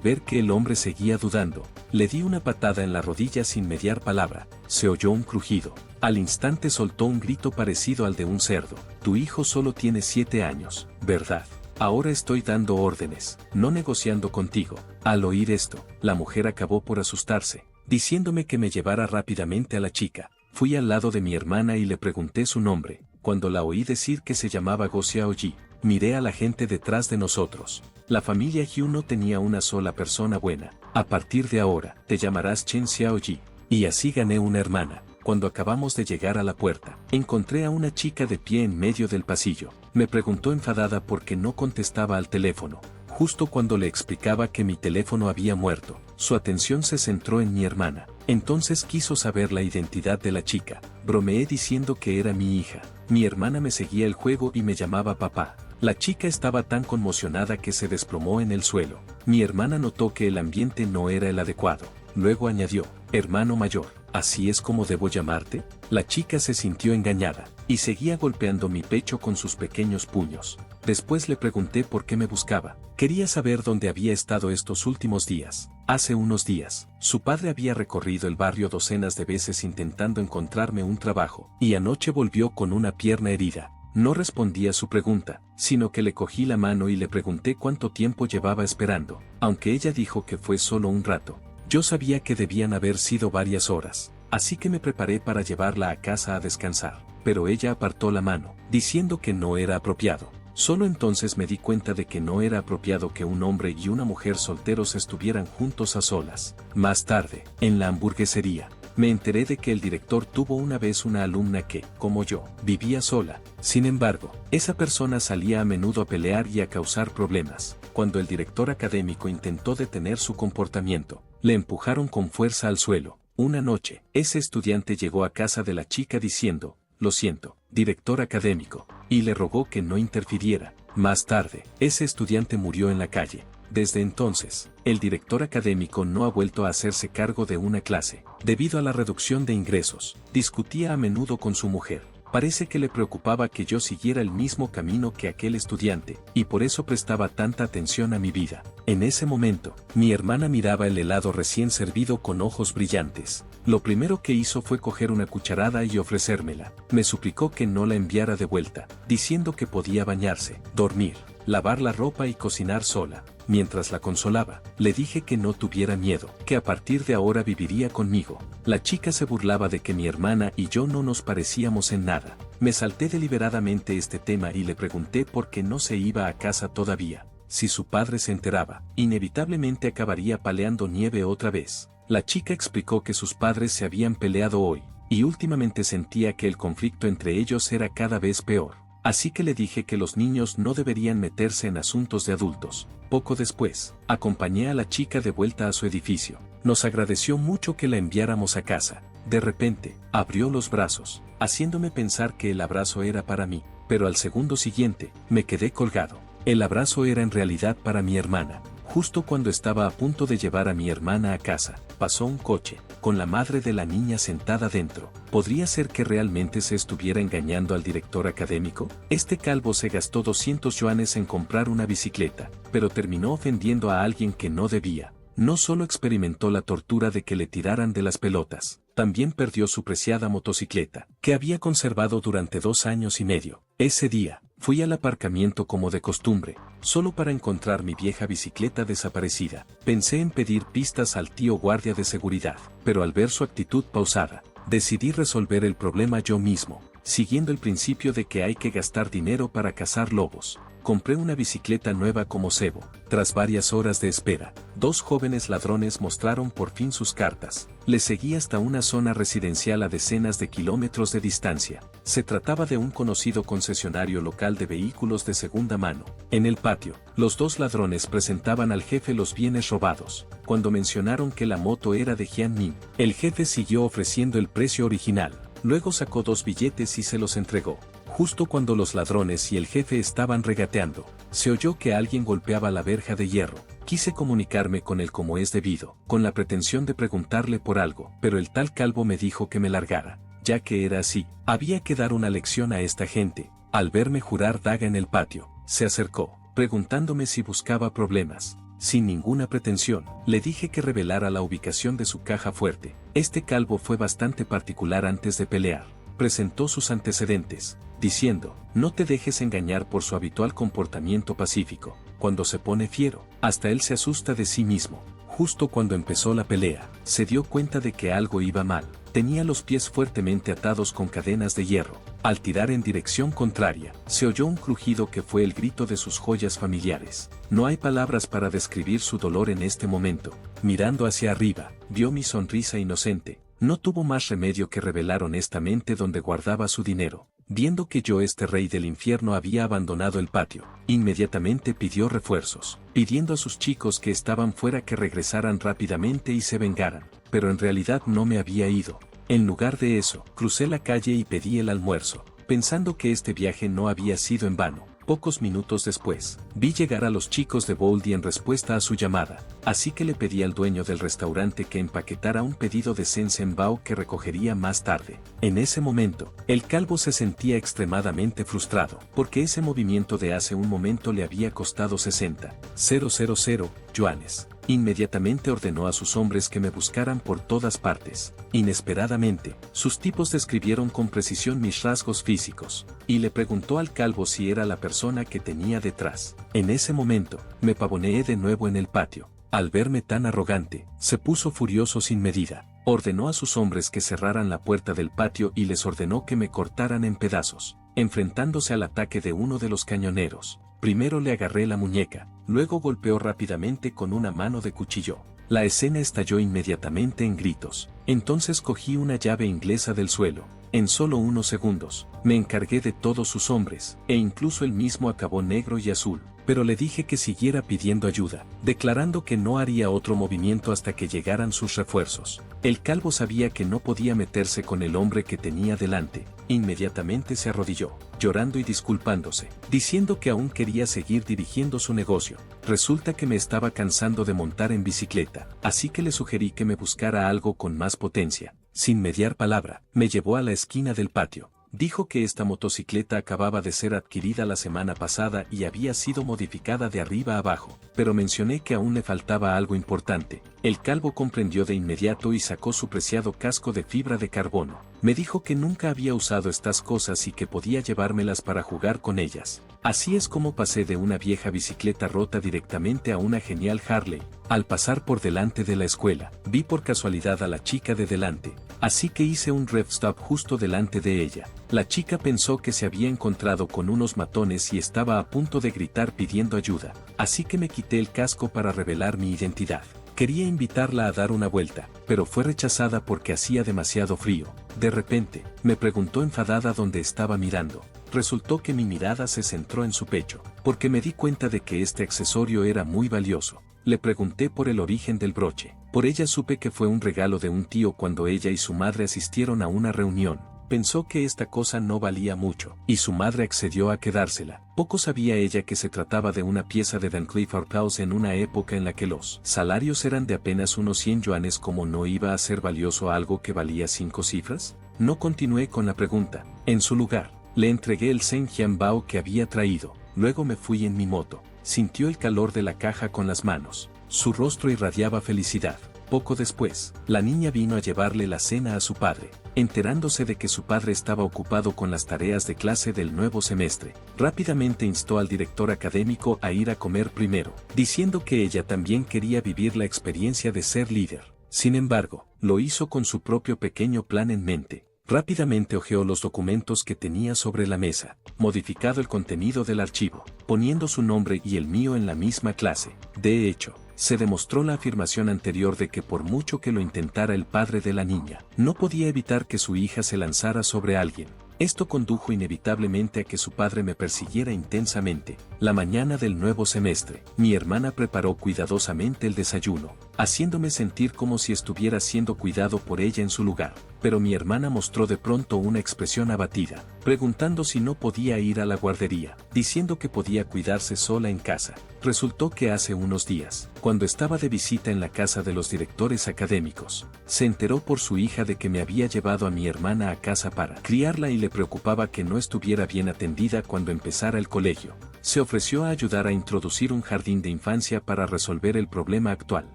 ver que el hombre seguía dudando, le di una patada en la rodilla sin mediar palabra. Se oyó un crujido. Al instante soltó un grito parecido al de un cerdo. Tu hijo solo tiene 7 años, ¿verdad? Ahora estoy dando órdenes, no negociando contigo. Al oír esto, la mujer acabó por asustarse, diciéndome que me llevara rápidamente a la chica. Fui al lado de mi hermana y le pregunté su nombre. Cuando la oí decir que se llamaba Go Xiaoji, miré a la gente detrás de nosotros. La familia Hugh no tenía una sola persona buena. A partir de ahora, te llamarás Chen Xiaoji. Y así gané una hermana. Cuando acabamos de llegar a la puerta, encontré a una chica de pie en medio del pasillo. Me preguntó enfadada por qué no contestaba al teléfono. Justo cuando le explicaba que mi teléfono había muerto, su atención se centró en mi hermana. Entonces quiso saber la identidad de la chica. Bromeé diciendo que era mi hija. Mi hermana me seguía el juego y me llamaba papá. La chica estaba tan conmocionada que se desplomó en el suelo. Mi hermana notó que el ambiente no era el adecuado. Luego añadió, hermano mayor, ¿así es como debo llamarte? La chica se sintió engañada, y seguía golpeando mi pecho con sus pequeños puños. Después le pregunté por qué me buscaba. Quería saber dónde había estado estos últimos días. Hace unos días, su padre había recorrido el barrio docenas de veces intentando encontrarme un trabajo, y anoche volvió con una pierna herida. No respondí a su pregunta, sino que le cogí la mano y le pregunté cuánto tiempo llevaba esperando, aunque ella dijo que fue solo un rato. Yo sabía que debían haber sido varias horas, así que me preparé para llevarla a casa a descansar. pero ella apartó la mano, diciendo que no era apropiado. Solo entonces me di cuenta de que no era apropiado que un hombre y una mujer solteros estuvieran juntos a solas. Más tarde, en la hamburguesería, me enteré de que el director tuvo una vez una alumna que, como yo, vivía sola. Sin embargo, esa persona salía a menudo a pelear y a causar problemas. Cuando el director académico intentó detener su comportamiento, le empujaron con fuerza al suelo. Una noche, ese estudiante llegó a casa de la chica diciendo: «Lo siento, director académico», y le rogó que no interfiriera. Más tarde, ese estudiante murió en la calle. Desde entonces, el director académico no ha vuelto a hacerse cargo de una clase. Debido a la reducción de ingresos, discutía a menudo con su mujer. Parece que le preocupaba que yo siguiera el mismo camino que aquel estudiante, y por eso prestaba tanta atención a mi vida. En ese momento, mi hermana miraba el helado recién servido con ojos brillantes. Lo primero que hizo fue coger una cucharada y ofrecérmela. Me suplicó que no la enviara de vuelta, diciendo que podía bañarse, dormir, lavar la ropa y cocinar sola. Mientras la consolaba, le dije que no tuviera miedo, que a partir de ahora viviría conmigo. La chica se burlaba de que mi hermana y yo no nos parecíamos en nada. Me salté deliberadamente este tema y le pregunté por qué no se iba a casa todavía. Si su padre se enteraba, inevitablemente acabaría paleando nieve otra vez. La chica explicó que sus padres se habían peleado hoy, y últimamente sentía que el conflicto entre ellos era cada vez peor. Así que le dije que los niños no deberían meterse en asuntos de adultos. Poco después, acompañé a la chica de vuelta a su edificio. Nos agradeció mucho que la enviáramos a casa. De repente, abrió los brazos, haciéndome pensar que el abrazo era para mí, pero al segundo siguiente, me quedé colgado. El abrazo era en realidad para mi hermana. Justo cuando estaba a punto de llevar a mi hermana a casa, pasó un coche, con la madre de la niña sentada dentro. ¿Podría ser que realmente se estuviera engañando al director académico? Este calvo se gastó 200 yuanes en comprar una bicicleta, pero terminó ofendiendo a alguien que no debía. No solo experimentó la tortura de que le tiraran de las pelotas, también perdió su preciada motocicleta, que había conservado durante 2 años y medio. Ese día, fui al aparcamiento como de costumbre, solo para encontrar mi vieja bicicleta desaparecida. Pensé en pedir pistas al tío guardia de seguridad, pero al ver su actitud pausada, decidí resolver el problema yo mismo, siguiendo el principio de que hay que gastar dinero para cazar lobos. Compré una bicicleta nueva como cebo. Tras varias horas de espera, 2 jóvenes ladrones mostraron por fin sus cartas. Les seguí hasta una zona residencial a decenas de kilómetros de distancia. Se trataba de un conocido concesionario local de vehículos de segunda mano. En el patio, los 2 ladrones presentaban al jefe los bienes robados. Cuando mencionaron que la moto era de Jianmin, el jefe siguió ofreciendo el precio original. Luego sacó 2 billetes y se los entregó. Justo cuando los ladrones y el jefe estaban regateando, se oyó que alguien golpeaba la verja de hierro. Quise comunicarme con él como es debido, con la pretensión de preguntarle por algo, pero el tal calvo me dijo que me largara. Ya que era así, había que dar una lección a esta gente. Al verme jurar daga en el patio, se acercó, preguntándome si buscaba problemas. Sin ninguna pretensión, le dije que revelara la ubicación de su caja fuerte. Este calvo fue bastante particular antes de pelear. Presentó sus antecedentes, diciendo: no te dejes engañar por su habitual comportamiento pacífico. Cuando se pone fiero, hasta él se asusta de sí mismo. Justo cuando empezó la pelea, se dio cuenta de que algo iba mal. Tenía los pies fuertemente atados con cadenas de hierro. Al tirar en dirección contraria, se oyó un crujido que fue el grito de sus joyas familiares. No hay palabras para describir su dolor en este momento. Mirando hacia arriba, vio mi sonrisa inocente. No tuvo más remedio que revelar honestamente dónde guardaba su dinero. Viendo que yo, este rey del infierno, había abandonado el patio, inmediatamente pidió refuerzos, pidiendo a sus chicos que estaban fuera que regresaran rápidamente y se vengaran. Pero en realidad no me había ido. En lugar de eso, crucé la calle y pedí el almuerzo, pensando que este viaje no había sido en vano. Pocos minutos después, vi llegar a los chicos de Boldy en respuesta a su llamada, así que le pedí al dueño del restaurante que empaquetara un pedido de Sensenbao que recogería más tarde. En ese momento, el calvo se sentía extremadamente frustrado, porque ese movimiento de hace un momento le había costado 60,000 yuanes. Inmediatamente ordenó a sus hombres que me buscaran por todas partes. Inesperadamente, sus tipos describieron con precisión mis rasgos físicos, y le preguntó al calvo si era la persona que tenía detrás. En ese momento, me pavoneé de nuevo en el patio. Al verme tan arrogante, se puso furioso sin medida. Ordenó a sus hombres que cerraran la puerta del patio y les ordenó que me cortaran en pedazos, enfrentándose al ataque de uno de los cañoneros. Primero le agarré la muñeca, luego golpeó rápidamente con una mano de cuchillo. La escena estalló inmediatamente en gritos. Entonces cogí una llave inglesa del suelo. En solo unos segundos, me encargué de todos sus hombres, e incluso él mismo acabó negro y azul. Pero le dije que siguiera pidiendo ayuda, declarando que no haría otro movimiento hasta que llegaran sus refuerzos. El calvo sabía que no podía meterse con el hombre que tenía delante. Inmediatamente se arrodilló, llorando y disculpándose, diciendo que aún quería seguir dirigiendo su negocio. Resulta que me estaba cansando de montar en bicicleta, así que le sugerí que me buscara algo con más potencia. Sin mediar palabra, me llevó a la esquina del patio. Dijo que esta motocicleta acababa de ser adquirida la semana pasada y había sido modificada de arriba a abajo, pero mencioné que aún le faltaba algo importante. El calvo comprendió de inmediato y sacó su preciado casco de fibra de carbono. Me dijo que nunca había usado estas cosas y que podía llevármelas para jugar con ellas. Así es como pasé de una vieja bicicleta rota directamente a una genial Harley. Al pasar por delante de la escuela, vi por casualidad a la chica de delante, así que hice un rev stop justo delante de ella. La chica pensó que se había encontrado con unos matones y estaba a punto de gritar pidiendo ayuda, así que me quité el casco para revelar mi identidad. Quería invitarla a dar una vuelta, pero fue rechazada porque hacía demasiado frío. De repente, me preguntó enfadada dónde estaba mirando. Resultó que mi mirada se centró en su pecho, porque me di cuenta de que este accesorio era muy valioso. Le pregunté por el origen del broche. Por ella supe que fue un regalo de un tío cuando ella y su madre asistieron a una reunión. Pensó que esta cosa no valía mucho, y su madre accedió a quedársela. Poco sabía ella que se trataba de una pieza de Van Cleef & Arpels en una época en la que los salarios eran de apenas unos 100 yuanes. ¿Cómo no iba a ser valioso algo que valía 5 cifras? No continué con la pregunta. En su lugar, le entregué el Zhenjiang Bao que había traído. Luego me fui en mi moto. Sintió el calor de la caja con las manos. Su rostro irradiaba felicidad. Poco después, la niña vino a llevarle la cena a su padre. Enterándose de que su padre estaba ocupado con las tareas de clase del nuevo semestre, rápidamente instó al director académico a ir a comer primero, diciendo que ella también quería vivir la experiencia de ser líder. Sin embargo, lo hizo con su propio pequeño plan en mente. Rápidamente hojeó los documentos que tenía sobre la mesa, modificado el contenido del archivo, poniendo su nombre y el mío en la misma clase. De hecho, se demostró la afirmación anterior de que por mucho que lo intentara el padre de la niña, no podía evitar que su hija se lanzara sobre alguien. Esto condujo inevitablemente a que su padre me persiguiera intensamente. La mañana del nuevo semestre, mi hermana preparó cuidadosamente el desayuno, haciéndome sentir como si estuviera siendo cuidado por ella en su lugar. Pero mi hermana mostró de pronto una expresión abatida, preguntando si no podía ir a la guardería, diciendo que podía cuidarse sola en casa. Resultó que hace unos días, cuando estaba de visita en la casa de los directores académicos, se enteró por su hija de que me había llevado a mi hermana a casa para criarla y le preocupaba que no estuviera bien atendida cuando empezara el colegio. Se ofreció a ayudar a introducir un jardín de infancia para resolver el problema actual.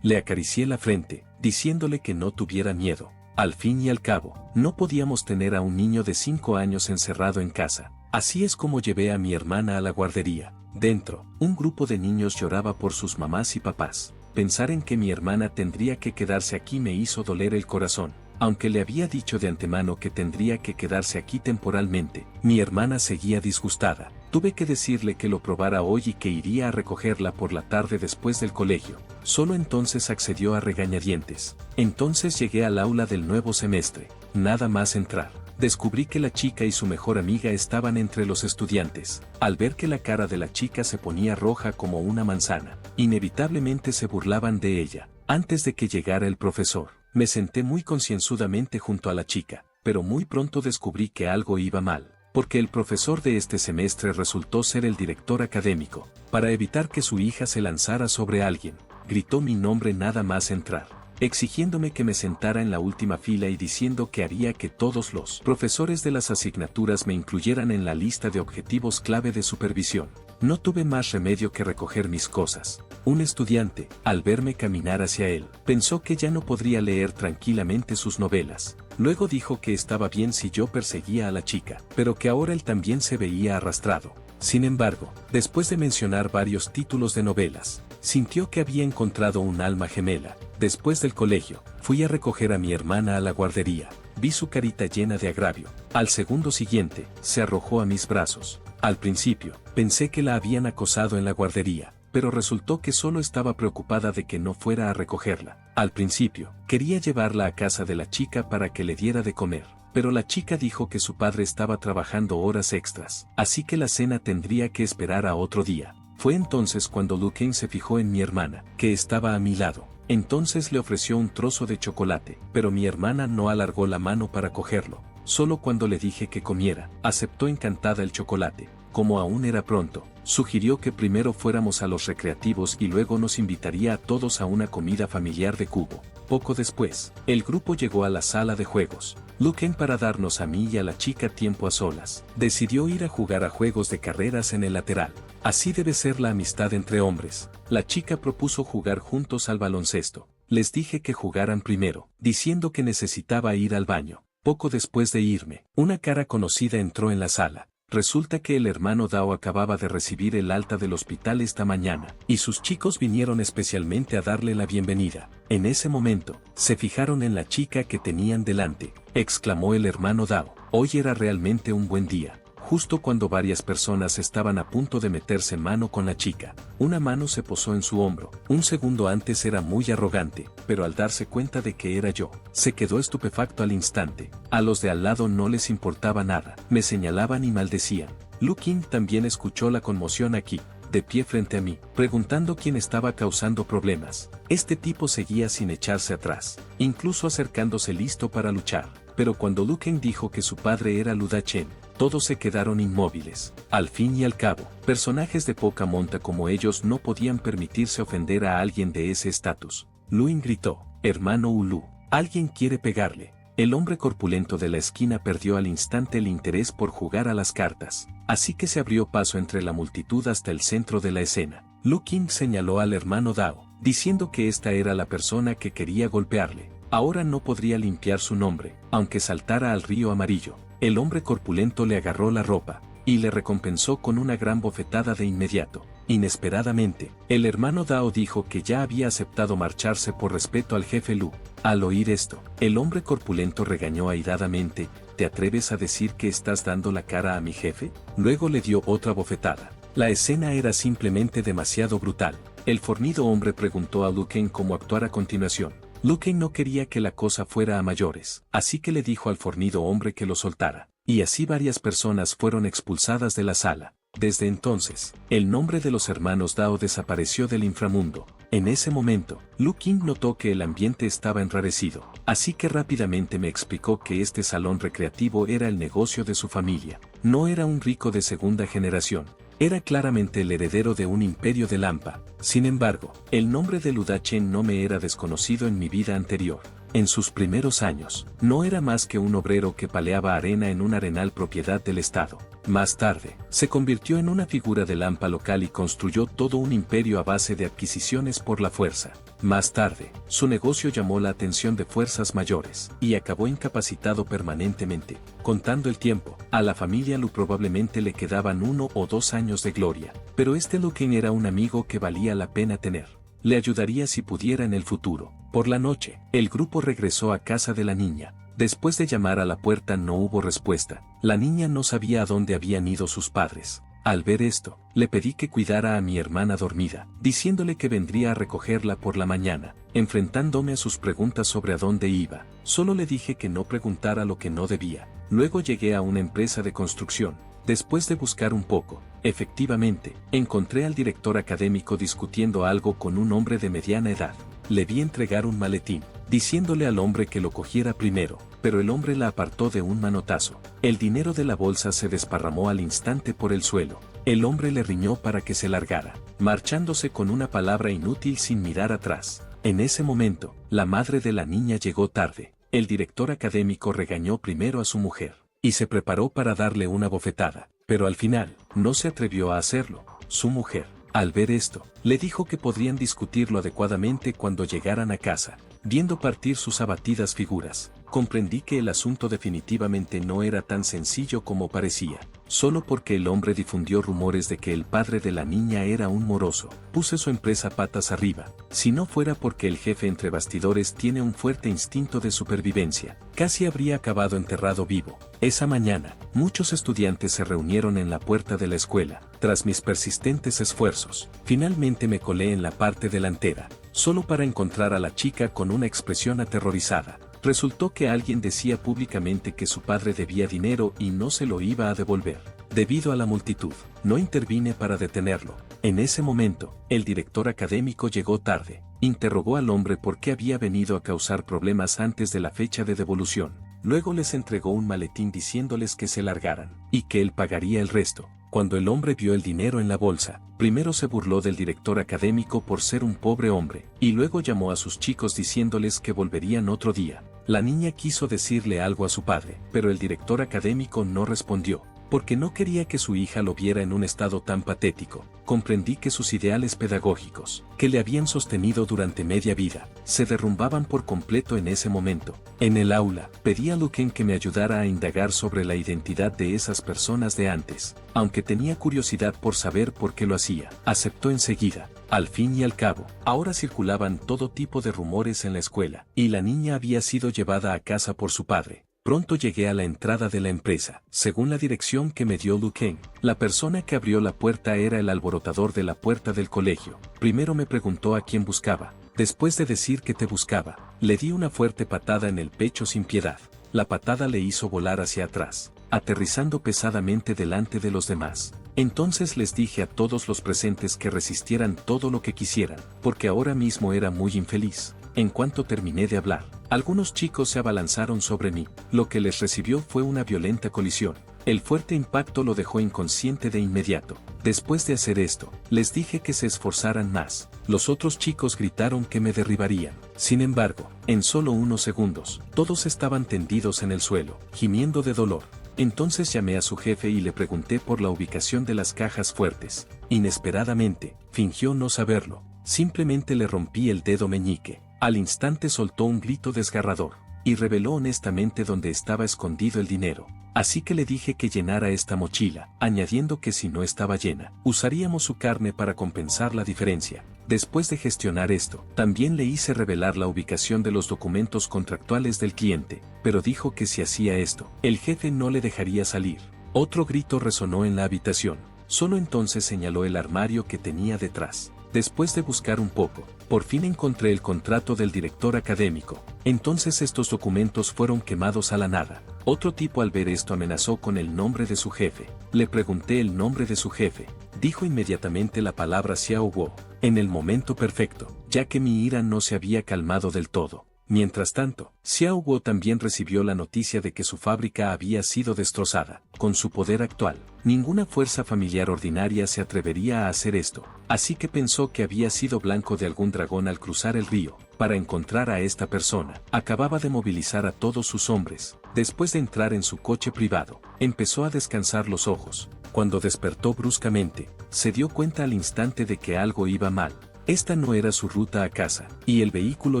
Le acaricié la frente, diciéndole que no tuviera miedo. Al fin y al cabo, no podíamos tener a un niño de 5 años encerrado en casa. Así es como llevé a mi hermana a la guardería. Dentro, un grupo de niños lloraba por sus mamás y papás. Pensar en que mi hermana tendría que quedarse aquí me hizo doler el corazón. Aunque le había dicho de antemano que tendría que quedarse aquí temporalmente, mi hermana seguía disgustada. Tuve que decirle que lo probara hoy y que iría a recogerla por la tarde después del colegio. Solo entonces accedió a regañadientes. Entonces llegué al aula del nuevo semestre. Nada más entrar, descubrí que la chica y su mejor amiga estaban entre los estudiantes. Al ver que la cara de la chica se ponía roja como una manzana, inevitablemente se burlaban de ella. Antes de que llegara el profesor, me senté muy concienzudamente junto a la chica, pero muy pronto descubrí que algo iba mal, porque el profesor de este semestre resultó ser el director académico. Para evitar que su hija se lanzara sobre alguien, gritó mi nombre nada más entrar, exigiéndome que me sentara en la última fila y diciendo que haría que todos los profesores de las asignaturas me incluyeran en la lista de objetivos clave de supervisión. No tuve más remedio que recoger mis cosas. Un estudiante, al verme caminar hacia él, pensó que ya no podría leer tranquilamente sus novelas. Luego dijo que estaba bien si yo perseguía a la chica, pero que ahora él también se veía arrastrado. Sin embargo, después de mencionar varios títulos de novelas, sintió que había encontrado un alma gemela, Después del colegio, fui a recoger a mi hermana a la guardería. Vi su carita llena de agravio. Al segundo siguiente, se arrojó a mis brazos. Al principio, pensé que la habían acosado en la guardería, pero resultó que solo estaba preocupada de que no fuera a recogerla. Al principio, quería llevarla a casa de la chica para que le diera de comer, pero la chica dijo que su padre estaba trabajando horas extras, así que la cena tendría que esperar a otro día. Fue entonces cuando Luquen se fijó en mi hermana, que estaba a mi lado. Entonces le ofreció un trozo de chocolate, pero mi hermana no alargó la mano para cogerlo. Solo cuando le dije que comiera, aceptó encantada el chocolate. Como aún era pronto, sugirió que primero fuéramos a los recreativos y luego nos invitaría a todos a una comida familiar de cubo. Poco después, el grupo llegó a la sala de juegos. Luquen, para darnos a mí y a la chica tiempo a solas, decidió ir a jugar a juegos de carreras en el lateral. Así debe ser la amistad entre hombres. La chica propuso jugar juntos al baloncesto. Les dije que jugaran primero, diciendo que necesitaba ir al baño. Poco después de irme, una cara conocida entró en la sala. Resulta que el hermano Dao acababa de recibir el alta del hospital esta mañana, y sus chicos vinieron especialmente a darle la bienvenida. En ese momento, se fijaron en la chica que tenían delante, exclamó el hermano Dao. Hoy era realmente un buen día. Justo cuando varias personas estaban a punto de meterse mano con la chica, una mano se posó en su hombro. Un segundo antes era muy arrogante, pero al darse cuenta de que era yo, se quedó estupefacto al instante. A los de al lado no les importaba nada, me señalaban y maldecían. Luquen también escuchó la conmoción aquí, de pie frente a mí, preguntando quién estaba causando problemas. Este tipo seguía sin echarse atrás, incluso acercándose listo para luchar. Pero cuando Luquen dijo que su padre era Lu Dachen, todos se quedaron inmóviles. Al fin y al cabo, personajes de poca monta como ellos no podían permitirse ofender a alguien de ese estatus. Luin gritó: «Hermano Ulu, alguien quiere pegarle». El hombre corpulento de la esquina perdió al instante el interés por jugar a las cartas, así que se abrió paso entre la multitud hasta el centro de la escena. Luquen señaló al hermano Dao, diciendo que esta era la persona que quería golpearle. Ahora no podría limpiar su nombre, aunque saltara al río amarillo. El hombre corpulento le agarró la ropa, y le recompensó con una gran bofetada de inmediato. Inesperadamente, el hermano Dao dijo que ya había aceptado marcharse por respeto al jefe Lu. Al oír esto, el hombre corpulento regañó airadamente: «¿Te atreves a decir que estás dando la cara a mi jefe?». Luego le dio otra bofetada. La escena era simplemente demasiado brutal. El fornido hombre preguntó a Luquen cómo actuar a continuación. Luquen no quería que la cosa fuera a mayores, así que le dijo al fornido hombre que lo soltara, y así varias personas fueron expulsadas de la sala. Desde entonces, el nombre de los hermanos Dao desapareció del inframundo. En ese momento, Luquen notó que el ambiente estaba enrarecido, así que rápidamente me explicó que este salón recreativo era el negocio de su familia. No era un rico de segunda generación. Era claramente el heredero de un imperio de Lampa. Sin embargo, el nombre de Lu Dachen no me era desconocido en mi vida anterior. En sus primeros años, no era más que un obrero que paleaba arena en un arenal propiedad del Estado. Más tarde, se convirtió en una figura de Lampa local y construyó todo un imperio a base de adquisiciones por la fuerza. Más tarde, su negocio llamó la atención de fuerzas mayores, y acabó incapacitado permanentemente. Contando el tiempo, a la familia Lu probablemente le quedaban 1 o 2 años de gloria, pero este Luquen era un amigo que valía la pena tener. Le ayudaría si pudiera en el futuro. Por la noche, el grupo regresó a casa de la niña. Después de llamar a la puerta no hubo respuesta. La niña no sabía a dónde habían ido sus padres. Al ver esto, le pedí que cuidara a mi hermana dormida, diciéndole que vendría a recogerla por la mañana. Enfrentándome a sus preguntas sobre a dónde iba, solo le dije que no preguntara lo que no debía. Luego llegué a una empresa de construcción. Después de buscar un poco, efectivamente, encontré al director académico discutiendo algo con un hombre de mediana edad. Le vi entregar un maletín, diciéndole al hombre que lo cogiera primero, pero el hombre la apartó de un manotazo. El dinero de la bolsa se desparramó al instante por el suelo. El hombre le riñó para que se largara, marchándose con una palabra inútil sin mirar atrás. En ese momento, la madre de la niña llegó tarde. El director académico regañó primero a su mujer, y se preparó para darle una bofetada, pero al final, no se atrevió a hacerlo. Su mujer, al ver esto, le dijo que podrían discutirlo adecuadamente cuando llegaran a casa. Viendo partir sus abatidas figuras, comprendí que el asunto definitivamente no era tan sencillo como parecía. solo porque el hombre difundió rumores de que el padre de la niña era un moroso. Puse su empresa patas arriba, si no fuera porque el jefe entre bastidores tiene un fuerte instinto de supervivencia, casi habría acabado enterrado vivo. Esa mañana, muchos estudiantes se reunieron en la puerta de la escuela. Tras mis persistentes esfuerzos, finalmente me colé en la parte delantera, solo para encontrar a la chica con una expresión aterrorizada. Resultó que alguien decía públicamente que su padre debía dinero y no se lo iba a devolver. Debido a la multitud, no intervine para detenerlo. En ese momento, el director académico llegó tarde. Interrogó al hombre por qué había venido a causar problemas antes de la fecha de devolución. Luego les entregó un maletín diciéndoles que se largaran, y que él pagaría el resto. Cuando el hombre vio el dinero en la bolsa, primero se burló del director académico por ser un pobre hombre, y luego llamó a sus chicos diciéndoles que volverían otro día. La niña quiso decirle algo a su padre, pero el director académico no respondió, porque no quería que su hija lo viera en un estado tan patético. Comprendí que sus ideales pedagógicos, que le habían sostenido durante media vida, se derrumbaban por completo en ese momento. En el aula, pedí a Luquen que me ayudara a indagar sobre la identidad de esas personas de antes, aunque tenía curiosidad por saber por qué lo hacía. Aceptó enseguida. Al fin y al cabo, ahora circulaban todo tipo de rumores en la escuela, y la niña había sido llevada a casa por su padre. Pronto llegué a la entrada de la empresa. Según la dirección que me dio Luquen, la persona que abrió la puerta era el alborotador de la puerta del colegio. Primero me preguntó a quién buscaba. Después de decir que te buscaba, le di una fuerte patada en el pecho sin piedad. La patada le hizo volar hacia atrás, aterrizando pesadamente delante de los demás. Entonces les dije a todos los presentes que resistieran todo lo que quisieran, porque ahora mismo era muy infeliz. En cuanto terminé de hablar, algunos chicos se abalanzaron sobre mí. Lo que les recibió fue una violenta colisión. El fuerte impacto lo dejó inconsciente de inmediato. Después de hacer esto, les dije que se esforzaran más. Los otros chicos gritaron que me derribarían. Sin embargo, en solo unos segundos, todos estaban tendidos en el suelo, gimiendo de dolor. Entonces llamé a su jefe y le pregunté por la ubicación de las cajas fuertes. Inesperadamente, fingió no saberlo. Simplemente le rompí el dedo meñique. Al instante soltó un grito desgarrador, y reveló honestamente dónde estaba escondido el dinero. Así que le dije que llenara esta mochila, añadiendo que si no estaba llena, usaríamos su carne para compensar la diferencia. Después de gestionar esto, también le hice revelar la ubicación de los documentos contractuales del cliente, pero dijo que si hacía esto, el jefe no le dejaría salir. Otro grito resonó en la habitación. Solo entonces señaló el armario que tenía detrás. Después de buscar un poco, por fin encontré el contrato del director académico. Entonces estos documentos fueron quemados a la nada. Otro tipo al ver esto amenazó con el nombre de su jefe. Le pregunté el nombre de su jefe. Dijo inmediatamente la palabra Xiao Guo, en el momento perfecto, ya que mi ira no se había calmado del todo. Mientras tanto, Xiao Guo también recibió la noticia de que su fábrica había sido destrozada. Con su poder actual, ninguna fuerza familiar ordinaria se atrevería a hacer esto, así que pensó que había sido blanco de algún dragón al cruzar el río. Para encontrar a esta persona, acababa de movilizar a todos sus hombres. Después de entrar en su coche privado, empezó a descansar los ojos. Cuando despertó bruscamente, se dio cuenta al instante de que algo iba mal. Esta no era su ruta a casa, y el vehículo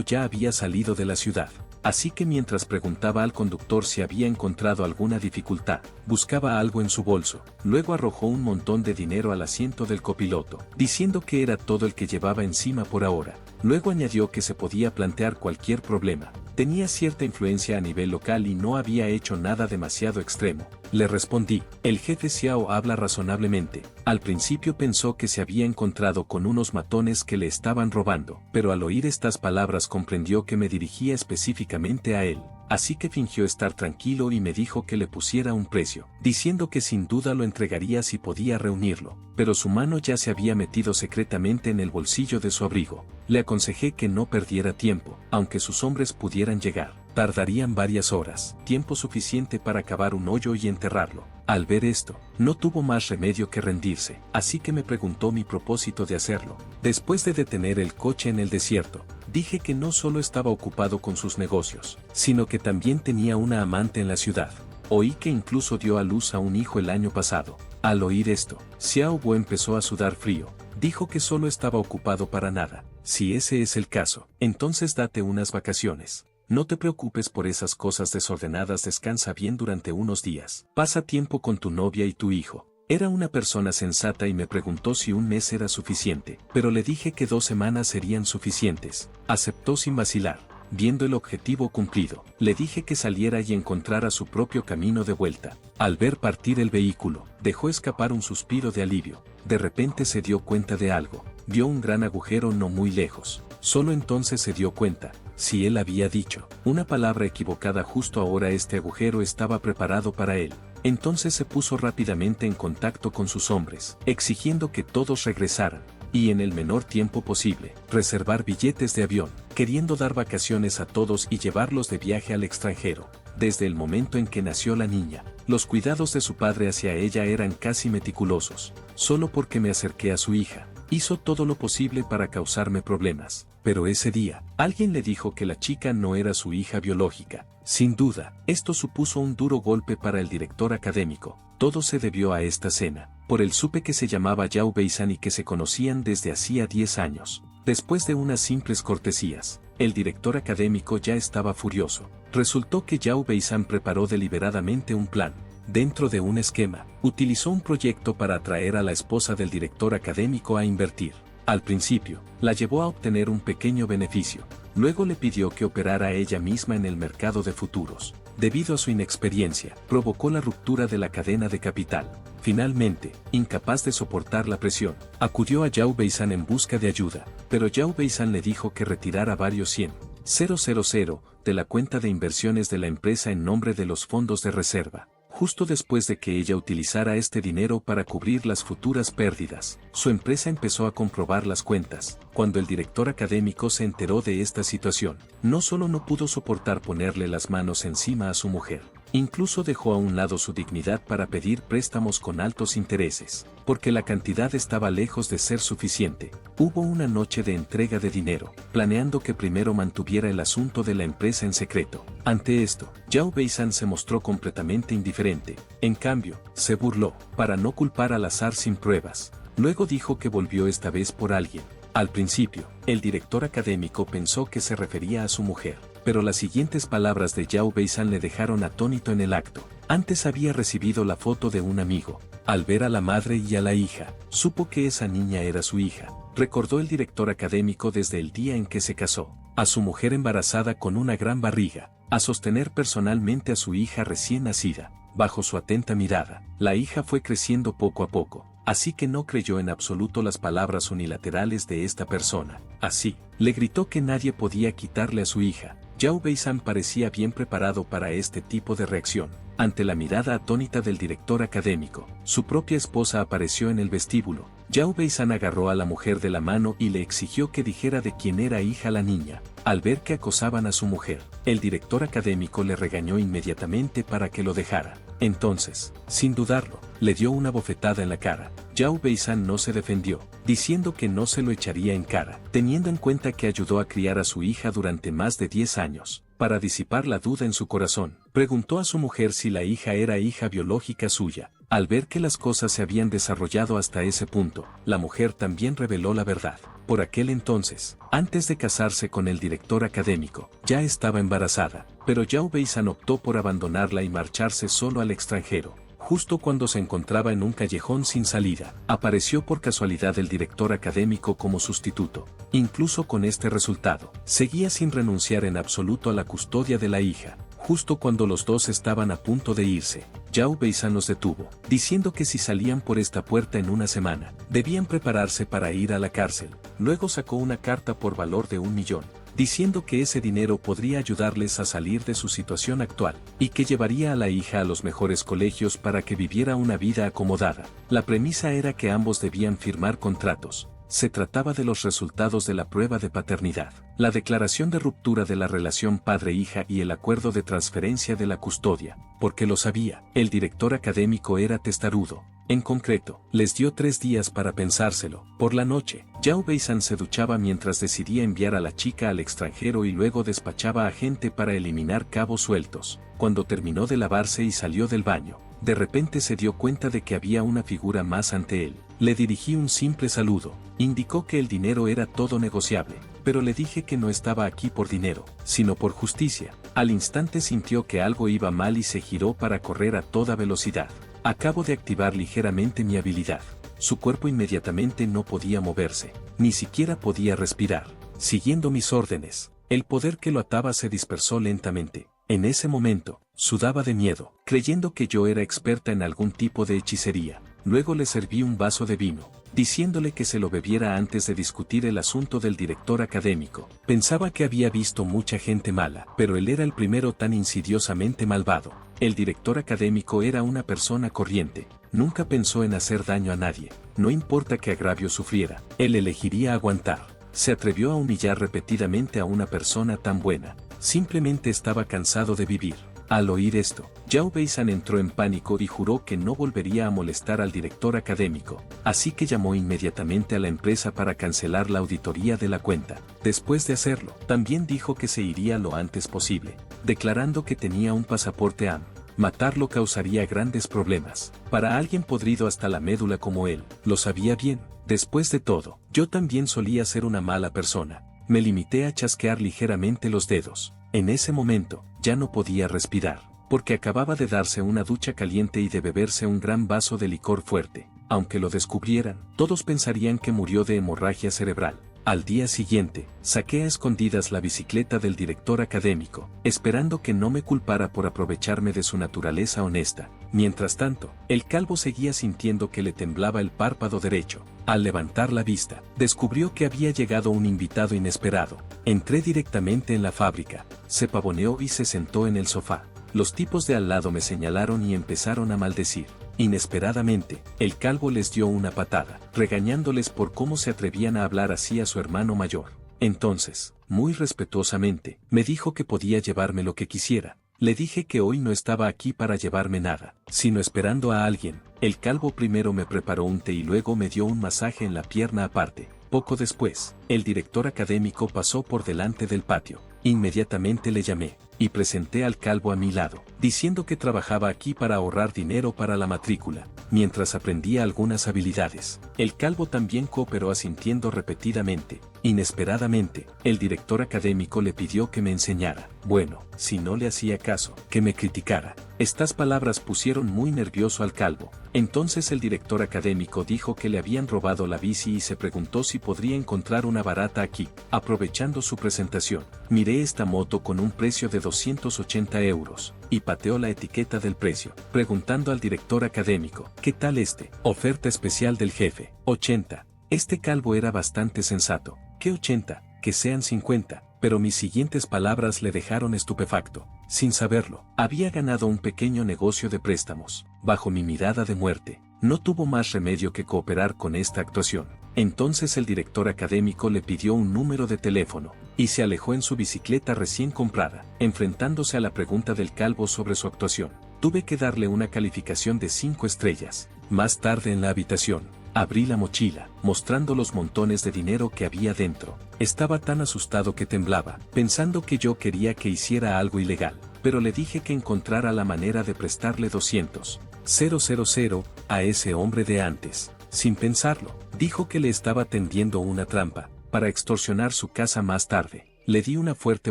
ya había salido de la ciudad. Así que mientras preguntaba al conductor si había encontrado alguna dificultad, buscaba algo en su bolso. Luego arrojó un montón de dinero al asiento del copiloto, diciendo que era todo el que llevaba encima por ahora. Luego añadió que se podía plantear cualquier problema. Tenía cierta influencia a nivel local y no había hecho nada demasiado extremo. Le respondí, el jefe Xiao habla razonablemente. Al principio pensó que se había encontrado con unos matones que le estaban robando, pero al oír estas palabras comprendió que me dirigía específicamente a él. Así que fingió estar tranquilo y me dijo que le pusiera un precio, diciendo que sin duda lo entregaría si podía reunirlo, pero su mano ya se había metido secretamente en el bolsillo de su abrigo. Le aconsejé que no perdiera tiempo, aunque sus hombres pudieran llegar. Tardarían varias horas, tiempo suficiente para cavar un hoyo y enterrarlo. Al ver esto, no tuvo más remedio que rendirse, así que me preguntó mi propósito de hacerlo. Después de detener el coche en el desierto, dije que no solo estaba ocupado con sus negocios, sino que también tenía una amante en la ciudad. Oí que incluso dio a luz a un hijo el año pasado. Al oír esto, Xiao Guo empezó a sudar frío. Dijo que solo estaba ocupado para nada. Si ese es el caso, entonces date unas vacaciones. no te preocupes por esas cosas desordenadas, descansa bien durante unos días. Pasa tiempo con tu novia y tu hijo. Era una persona sensata y me preguntó si un mes era suficiente, pero le dije que 2 semanas serían suficientes. Aceptó sin vacilar. Viendo el objetivo cumplido, le dije que saliera y encontrara su propio camino de vuelta. Al ver partir el vehículo, dejó escapar un suspiro de alivio. De repente se dio cuenta de algo. Vio un gran agujero no muy lejos. Solo entonces se dio cuenta, si él había dicho una palabra equivocada justo ahora, este agujero estaba preparado para él. Entonces se puso rápidamente en contacto con sus hombres, exigiendo que todos regresaran, y en el menor tiempo posible, reservar billetes de avión, queriendo dar vacaciones a todos y llevarlos de viaje al extranjero. Desde el momento en que nació la niña, los cuidados de su padre hacia ella eran casi meticulosos. Solo porque me acerqué a su hija, hizo todo lo posible para causarme problemas. Pero ese día, alguien le dijo que la chica no era su hija biológica. Sin duda, esto supuso un duro golpe para el director académico. Todo se debió a esta cena. Por él supe que se llamaba Yao Beisan y que se conocían desde hacía 10 años. Después de unas simples cortesías, el director académico ya estaba furioso. Resultó que Yao Beisan preparó deliberadamente un plan. Dentro de un esquema, utilizó un proyecto para atraer a la esposa del director académico a invertir. Al principio, la llevó a obtener un pequeño beneficio. Luego le pidió que operara ella misma en el mercado de futuros. Debido a su inexperiencia, provocó la ruptura de la cadena de capital. Finalmente, incapaz de soportar la presión, acudió a Yao Beisan en busca de ayuda, pero Yao Beisan le dijo que retirara varios 100,000 de la cuenta de inversiones de la empresa en nombre de los fondos de reserva. Justo después de que ella utilizara este dinero para cubrir las futuras pérdidas, su empresa empezó a comprobar las cuentas. Cuando el director académico se enteró de esta situación, no solo no pudo soportar ponerle las manos encima a su mujer, incluso dejó a un lado su dignidad para pedir préstamos con altos intereses, porque la cantidad estaba lejos de ser suficiente. Hubo una noche de entrega de dinero, planeando que primero mantuviera el asunto de la empresa en secreto. Ante esto, Yao Beisan se mostró completamente indiferente. En cambio, se burló, para no culpar al azar sin pruebas. Luego dijo que volvió esta vez por alguien. Al principio, el director académico pensó que se refería a su mujer, pero las siguientes palabras de Yao Beisan le dejaron atónito en el acto. Antes había recibido la foto de un amigo. Al ver a la madre y a la hija, supo que esa niña era su hija. Recordó el director académico desde el día en que se casó, a su mujer embarazada con una gran barriga, a sostener personalmente a su hija recién nacida. Bajo su atenta mirada, la hija fue creciendo poco a poco, así que no creyó en absoluto las palabras unilaterales de esta persona. Así, le gritó que nadie podía quitarle a su hija. Yao Beisan parecía bien preparado para este tipo de reacción. Ante la mirada atónita del director académico, su propia esposa apareció en el vestíbulo. Yao Beisan agarró a la mujer de la mano y le exigió que dijera de quién era hija la niña. Al ver que acosaban a su mujer, el director académico le regañó inmediatamente para que lo dejara. Entonces, sin dudarlo, le dio una bofetada en la cara. Yao Beisan no se defendió, diciendo que no se lo echaría en cara, teniendo en cuenta que ayudó a criar a su hija durante más de 10 años. Para disipar la duda en su corazón, preguntó a su mujer si la hija era hija biológica suya. Al ver que las cosas se habían desarrollado hasta ese punto, la mujer también reveló la verdad. Por aquel entonces, antes de casarse con el director académico, ya estaba embarazada, pero Yao Beisan optó por abandonarla y marcharse solo al extranjero. Justo cuando se encontraba en un callejón sin salida, apareció por casualidad el director académico como sustituto. Incluso con este resultado, seguía sin renunciar en absoluto a la custodia de la hija. Justo cuando los dos estaban a punto de irse, Yao Beisan los detuvo, diciendo que si salían por esta puerta en una semana, debían prepararse para ir a la cárcel. Luego sacó una carta por valor de 1 millón, diciendo que ese dinero podría ayudarles a salir de su situación actual, y que llevaría a la hija a los mejores colegios para que viviera una vida acomodada. La premisa era que ambos debían firmar contratos. Se trataba de los resultados de la prueba de paternidad, la declaración de ruptura de la relación padre-hija y el acuerdo de transferencia de la custodia. Porque lo sabía, el director académico era testarudo. En concreto, les dio 3 días para pensárselo. Por la noche, Yao Beisan se duchaba mientras decidía enviar a la chica al extranjero y luego despachaba a gente para eliminar cabos sueltos. Cuando terminó de lavarse y salió del baño, de repente se dio cuenta de que había una figura más ante él. Le dirigí un simple saludo. Indicó que el dinero era todo negociable. pero le dije que no estaba aquí por dinero, sino por justicia. Al instante sintió que algo iba mal y se giró para correr a toda velocidad. Acabo de activar ligeramente mi habilidad. Su cuerpo inmediatamente no podía moverse, ni siquiera podía respirar. Siguiendo mis órdenes, el poder que lo ataba se dispersó lentamente. En ese momento, sudaba de miedo, creyendo que yo era experta en algún tipo de hechicería. Luego le serví un vaso de vino, diciéndole que se lo bebiera antes de discutir el asunto del director académico. Pensaba que había visto mucha gente mala, pero él era el primero tan insidiosamente malvado. El director académico era una persona corriente, nunca pensó en hacer daño a nadie, no importa qué agravio sufriera, él elegiría aguantar. Se atrevió a humillar repetidamente a una persona tan buena, simplemente estaba cansado de vivir. Al oír esto, Yao Beisan entró en pánico y juró que no volvería a molestar al director académico, así que llamó inmediatamente a la empresa para cancelar la auditoría de la cuenta. Después de hacerlo, también dijo que se iría lo antes posible, declarando que tenía un pasaporte AM. Matarlo causaría grandes problemas. Para alguien podrido hasta la médula como él, lo sabía bien. Después de todo, yo también solía ser una mala persona. Me limité a chasquear ligeramente los dedos. En ese momento, ya no podía respirar, porque acababa de darse una ducha caliente y de beberse un gran vaso de licor fuerte. Aunque lo descubrieran, todos pensarían que murió de hemorragia cerebral. Al día siguiente, saqué a escondidas la bicicleta del director académico, esperando que no me culpara por aprovecharme de su naturaleza honesta. Mientras tanto, el calvo seguía sintiendo que le temblaba el párpado derecho. Al levantar la vista, descubrió que había llegado un invitado inesperado. Entré directamente en la fábrica, se pavoneó y se sentó en el sofá. Los tipos de al lado me señalaron y empezaron a maldecir. Inesperadamente, el calvo les dio una patada, regañándoles por cómo se atrevían a hablar así a su hermano mayor. Entonces, muy respetuosamente, me dijo que podía llevarme lo que quisiera. Le dije que hoy no estaba aquí para llevarme nada, sino esperando a alguien. El calvo primero me preparó un té y luego me dio un masaje en la pierna aparte. Poco después, el director académico pasó por delante del patio. Inmediatamente le llamé, y presenté al calvo a mi lado, diciendo que trabajaba aquí para ahorrar dinero para la matrícula, mientras aprendía algunas habilidades. El calvo también cooperó asintiendo repetidamente. Inesperadamente, el director académico le pidió que me enseñara. Bueno, si no le hacía caso, que me criticara. Estas palabras pusieron muy nervioso al calvo. Entonces el director académico dijo que le habían robado la bici y se preguntó si podría encontrar una barata aquí. Aprovechando su presentación, miré esta moto con un precio de 280 euros, y pateó la etiqueta del precio, preguntando al director académico, ¿qué tal este? Oferta especial del jefe, 80. Este calvo era bastante sensato. ¿Qué 80? Que sean 50. Pero mis siguientes palabras le dejaron estupefacto. Sin saberlo, había ganado un pequeño negocio de préstamos. Bajo mi mirada de muerte, no tuvo más remedio que cooperar con esta actuación. Entonces el director académico le pidió un número de teléfono, y se alejó en su bicicleta recién comprada, enfrentándose a la pregunta del calvo sobre su actuación. Tuve que darle una calificación de 5 estrellas. Más tarde en la habitación, abrí la mochila, mostrando los montones de dinero que había dentro. Estaba tan asustado que temblaba, pensando que yo quería que hiciera algo ilegal, pero le dije que encontrara la manera de prestarle 200.000 a ese hombre de antes. Sin pensarlo, dijo que le estaba tendiendo una trampa, para extorsionar su casa más tarde. Le di una fuerte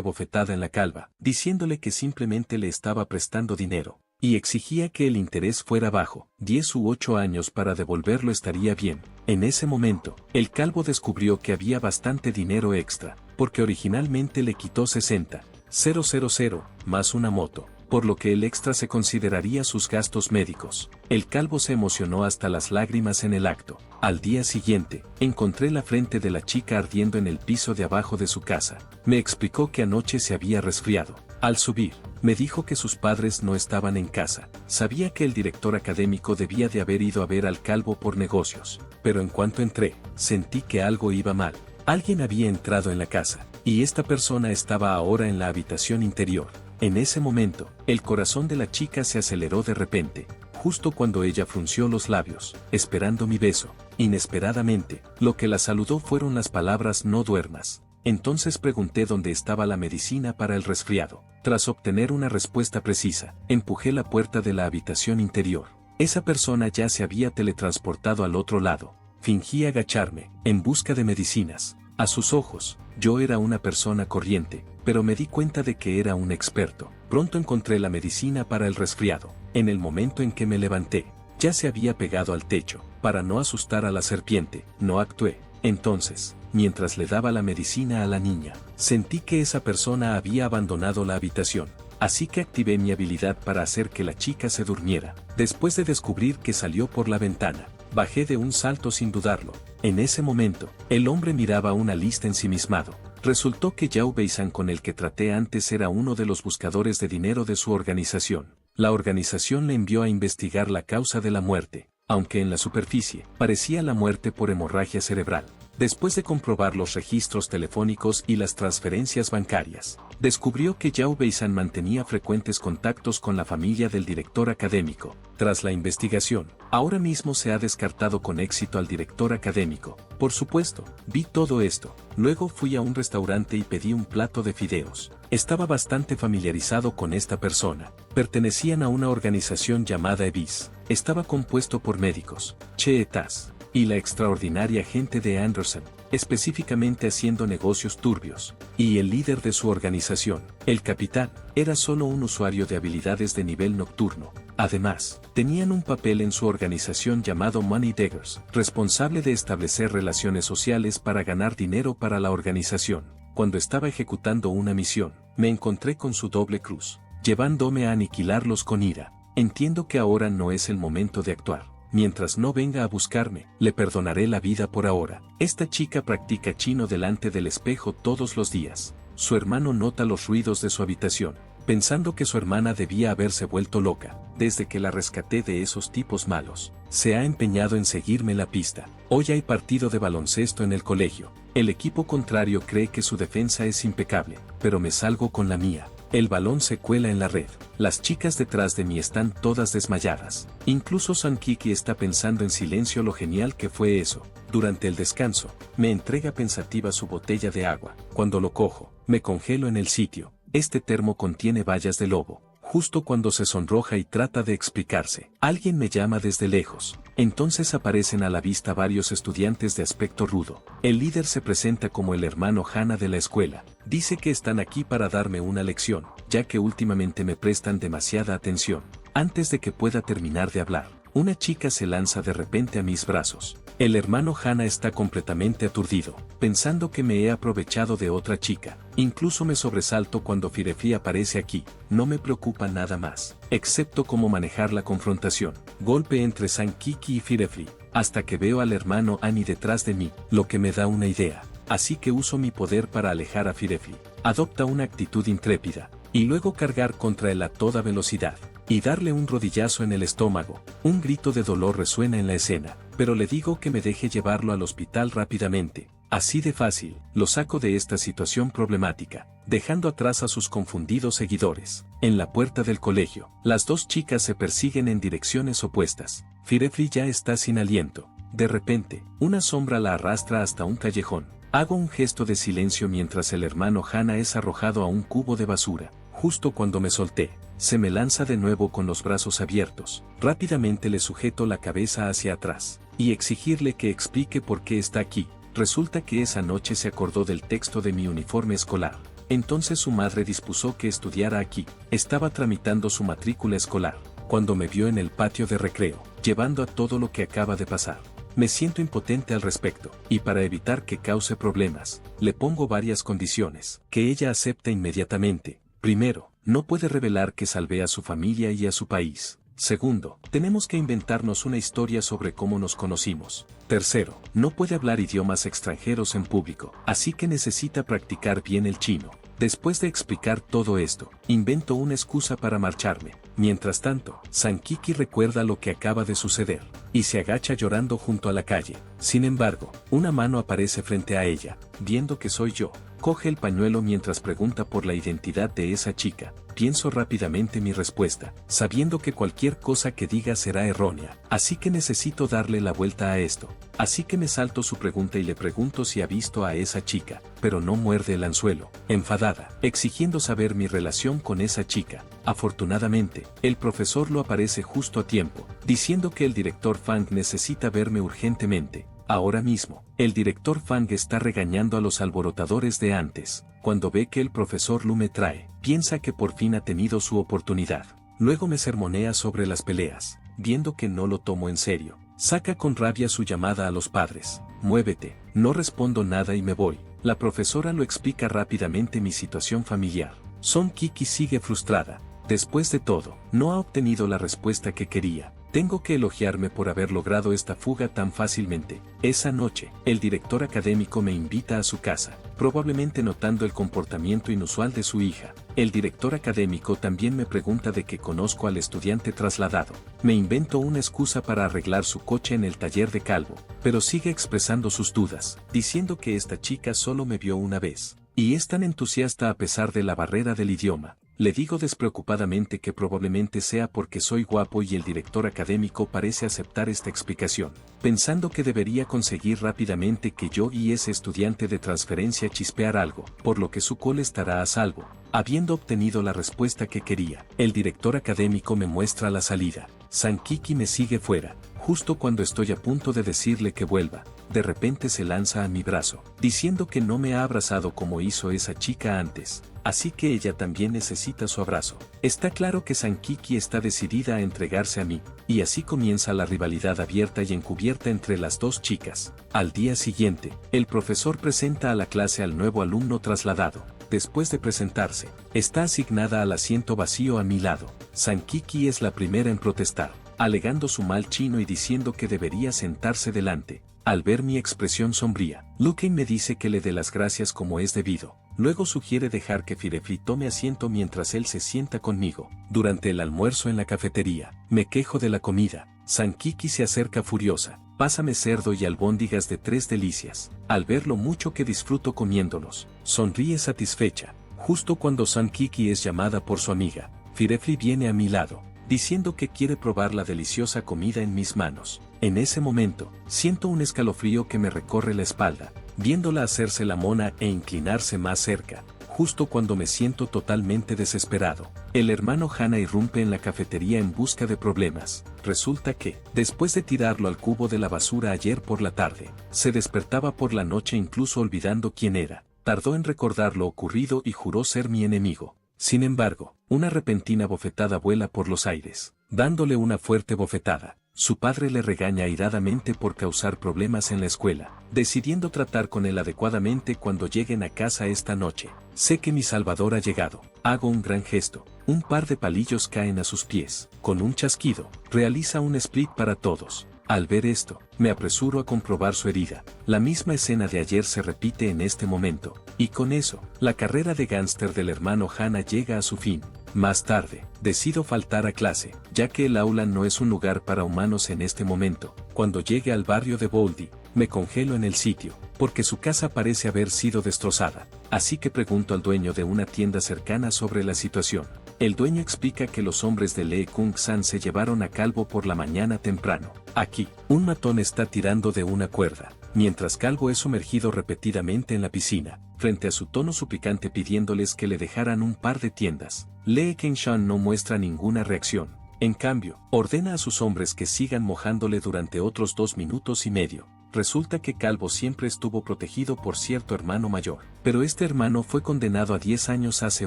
bofetada en la calva, diciéndole que simplemente le estaba prestando dinero, y exigía que el interés fuera bajo. 10 u 8 años para devolverlo estaría bien. En ese momento, el calvo descubrió que había bastante dinero extra, porque originalmente le quitó 60.000 más una moto, por lo que el extra se consideraría sus gastos médicos. El calvo se emocionó hasta las lágrimas en el acto. Al día siguiente, encontré la frente de la chica ardiendo en el piso de abajo de su casa. Me explicó que anoche se había resfriado. Al subir, me dijo que sus padres no estaban en casa. Sabía que el director académico debía de haber ido a ver al calvo por negocios, pero en cuanto entré, sentí que algo iba mal. Alguien había entrado en la casa, y esta persona estaba ahora en la habitación interior. En ese momento, el corazón de la chica se aceleró de repente, justo cuando ella frunció los labios, esperando mi beso. Inesperadamente, lo que la saludó fueron las palabras "no duermas". Entonces pregunté dónde estaba la medicina para el resfriado. Tras obtener una respuesta precisa, empujé la puerta de la habitación interior. Esa persona ya se había teletransportado al otro lado. Fingí agacharme, en busca de medicinas. A sus ojos, Yo era una persona corriente, pero me di cuenta de que era un experto. Pronto encontré la medicina para el resfriado. En el momento en que me levanté, ya se había pegado al techo. Para no asustar a la serpiente, no actué. Entonces, mientras le daba la medicina a la niña, sentí que esa persona había abandonado la habitación. Así que activé mi habilidad para hacer que la chica se durmiera. Después de descubrir que salió por la ventana, bajé de un salto sin dudarlo. En ese momento, el hombre miraba una lista ensimismado. Resultó que Yao Beisan, con el que traté antes, era uno de los buscadores de dinero de su organización. La organización le envió a investigar la causa de la muerte, aunque en la superficie parecía la muerte por hemorragia cerebral. Después de comprobar los registros telefónicos y las transferencias bancarias, descubrió que Yao Beisan mantenía frecuentes contactos con la familia del director académico. Tras la investigación, ahora mismo se ha descartado con éxito al director académico. Por supuesto, vi todo esto. Luego fui a un restaurante y pedí un plato de fideos. Estaba bastante familiarizado con esta persona. Pertenecían a una organización llamada EBIS. Estaba compuesto por médicos, cheetas, y la extraordinaria gente de Anderson, específicamente haciendo negocios turbios, y el líder de su organización, el capitán, era solo un usuario de habilidades de nivel nocturno. Además, tenían un papel en su organización llamado Money Daggers, responsable de establecer relaciones sociales para ganar dinero para la organización. Cuando estaba ejecutando una misión, me encontré con su doble cruz, llevándome a aniquilarlos con ira. Entiendo que ahora no es el momento de actuar. Mientras no venga a buscarme, le perdonaré la vida por ahora. Esta chica practica chino delante del espejo todos los días. Su hermano nota los ruidos de su habitación, pensando que su hermana debía haberse vuelto loca. Desde que la rescaté de esos tipos malos, se ha empeñado en seguirme la pista. Hoy hay partido de baloncesto en el colegio. El equipo contrario cree que su defensa es impecable, pero me salgo con la mía. El balón se cuela en la red. Las chicas detrás de mí están todas desmayadas. Incluso San Kiki está pensando en silencio lo genial que fue eso. Durante el descanso, me entrega pensativa su botella de agua. Cuando lo cojo, me congelo en el sitio. Este termo contiene bayas de lobo. Justo cuando se sonroja y trata de explicarse, alguien me llama desde lejos. Entonces aparecen a la vista varios estudiantes de aspecto rudo. El líder se presenta como el hermano Hana de la escuela. Dice que están aquí para darme una lección, ya que últimamente me prestan demasiada atención. Antes de que pueda terminar de hablar, una chica se lanza de repente a mis brazos. El hermano Hana está completamente aturdido, pensando que me he aprovechado de otra chica. Incluso me sobresalto cuando Firefly aparece aquí. No me preocupa nada más, excepto cómo manejar la confrontación. Golpe entre San Kiki y Firefly, hasta que veo al hermano Annie detrás de mí, lo que me da una idea. Así que uso mi poder para alejar a Firefly. Adopta una actitud intrépida, y luego cargar contra él a toda velocidad, y darle un rodillazo en el estómago. Un grito de dolor resuena en la escena, pero le digo que me deje llevarlo al hospital rápidamente. Así de fácil, lo saco de esta situación problemática, dejando atrás a sus confundidos seguidores. En la puerta del colegio, las dos chicas se persiguen en direcciones opuestas. Firefly ya está sin aliento. De repente, una sombra la arrastra hasta un callejón. Hago un gesto de silencio mientras el hermano Hana es arrojado a un cubo de basura. Justo cuando me solté, se me lanza de nuevo con los brazos abiertos. Rápidamente le sujeto la cabeza hacia atrás, y exigirle que explique por qué está aquí. Resulta que esa noche se acordó del texto de mi uniforme escolar. Entonces su madre dispuso que estudiara aquí. Estaba tramitando su matrícula escolar, cuando me vio en el patio de recreo, llevando a todo lo que acaba de pasar. Me siento impotente al respecto, y para evitar que cause problemas, le pongo varias condiciones, que ella acepta inmediatamente. Primero, no puede revelar que salvé a su familia y a su país. Segundo, tenemos que inventarnos una historia sobre cómo nos conocimos. Tercero, no puede hablar idiomas extranjeros en público, así que necesita practicar bien el chino. Después de explicar todo esto, invento una excusa para marcharme. Mientras tanto, San Kiki recuerda lo que acaba de suceder, y se agacha llorando junto a la calle. Sin embargo, una mano aparece frente a ella. Viendo que soy yo, coge el pañuelo mientras pregunta por la identidad de esa chica. Pienso rápidamente mi respuesta, sabiendo que cualquier cosa que diga será errónea, así que necesito darle la vuelta a esto. Así que me salto su pregunta y le pregunto si ha visto a esa chica, pero no muerde el anzuelo, enfadada, exigiendo saber mi relación con esa chica. Afortunadamente, el profesor lo aparece justo a tiempo, diciendo que el director Fang necesita verme urgentemente. Ahora mismo, el director Fang está regañando a los alborotadores de antes. Cuando ve que el profesor Lu me trae, piensa que por fin ha tenido su oportunidad. Luego me sermonea sobre las peleas, viendo que no lo tomo en serio. Saca con rabia su llamada a los padres. Muévete, no respondo nada y me voy. La profesora lo explica rápidamente mi situación familiar. Son Kiki sigue frustrada. Después de todo, no ha obtenido la respuesta que quería. Tengo que elogiarme por haber logrado esta fuga tan fácilmente. Esa noche, el director académico me invita a su casa, probablemente notando el comportamiento inusual de su hija. El director académico también me pregunta de qué conozco al estudiante trasladado. Me invento una excusa para arreglar su coche en el taller de Calvo, pero sigue expresando sus dudas, diciendo que esta chica solo me vio una vez. Y es tan entusiasta a pesar de la barrera del idioma. Le digo despreocupadamente que probablemente sea porque soy guapo y el director académico parece aceptar esta explicación, pensando que debería conseguir rápidamente que yo y ese estudiante de transferencia chispear algo, por lo que su call estará a salvo. Habiendo obtenido la respuesta que quería, el director académico me muestra la salida. San Kiki me sigue fuera. Justo cuando estoy a punto de decirle que vuelva, de repente se lanza a mi brazo, diciendo que no me ha abrazado como hizo esa chica antes, así que ella también necesita su abrazo. Está claro que San Kiki está decidida a entregarse a mí, y así comienza la rivalidad abierta y encubierta entre las dos chicas. Al día siguiente, el profesor presenta a la clase al nuevo alumno trasladado. Después de presentarse, está asignada al asiento vacío a mi lado. San Kiki es la primera en protestar, alegando su mal chino y diciendo que debería sentarse delante. Al ver mi expresión sombría, Luken me dice que le dé las gracias como es debido. Luego sugiere dejar que Firefly tome asiento mientras él se sienta conmigo. Durante el almuerzo en la cafetería, me quejo de la comida. San Kiki se acerca furiosa. Pásame cerdo y albóndigas de 3 delicias. Al ver lo mucho que disfruto comiéndolos, sonríe satisfecha. Justo cuando San Kiki es llamada por su amiga, Firefly viene a mi lado, diciendo que quiere probar la deliciosa comida en mis manos. En ese momento, siento un escalofrío que me recorre la espalda, viéndola hacerse la mona e inclinarse más cerca. Justo cuando me siento totalmente desesperado, el hermano Hana irrumpe en la cafetería en busca de problemas. Resulta que, después de tirarlo al cubo de la basura ayer por la tarde, se despertaba por la noche incluso olvidando quién era. Tardó en recordar lo ocurrido y juró ser mi enemigo. Sin embargo, una repentina bofetada vuela por los aires, dándole una fuerte bofetada. Su padre le regaña airadamente por causar problemas en la escuela, decidiendo tratar con él adecuadamente cuando lleguen a casa esta noche. Sé que mi salvador ha llegado. Hago un gran gesto. Un par de palillos caen a sus pies. Con un chasquido, realiza un split para todos. Al ver esto, me apresuro a comprobar su herida. La misma escena de ayer se repite en este momento, y con eso, la carrera de gángster del hermano Hana llega a su fin. Más tarde, decido faltar a clase, ya que el aula no es un lugar para humanos en este momento. Cuando llegue al barrio de Boldy, me congelo en el sitio, porque su casa parece haber sido destrozada. Así que pregunto al dueño de una tienda cercana sobre la situación. El dueño explica que los hombres de Lee Kung-san se llevaron a Calvo por la mañana temprano. Aquí, un matón está tirando de una cuerda, mientras Calvo es sumergido repetidamente en la piscina, frente a su tono suplicante pidiéndoles que le dejaran un par de tiendas. Lee Kung-san no muestra ninguna reacción. En cambio, ordena a sus hombres que sigan mojándole durante otros 2 minutos y medio. Resulta que Calvo siempre estuvo protegido por cierto hermano mayor, pero este hermano fue condenado a 10 años hace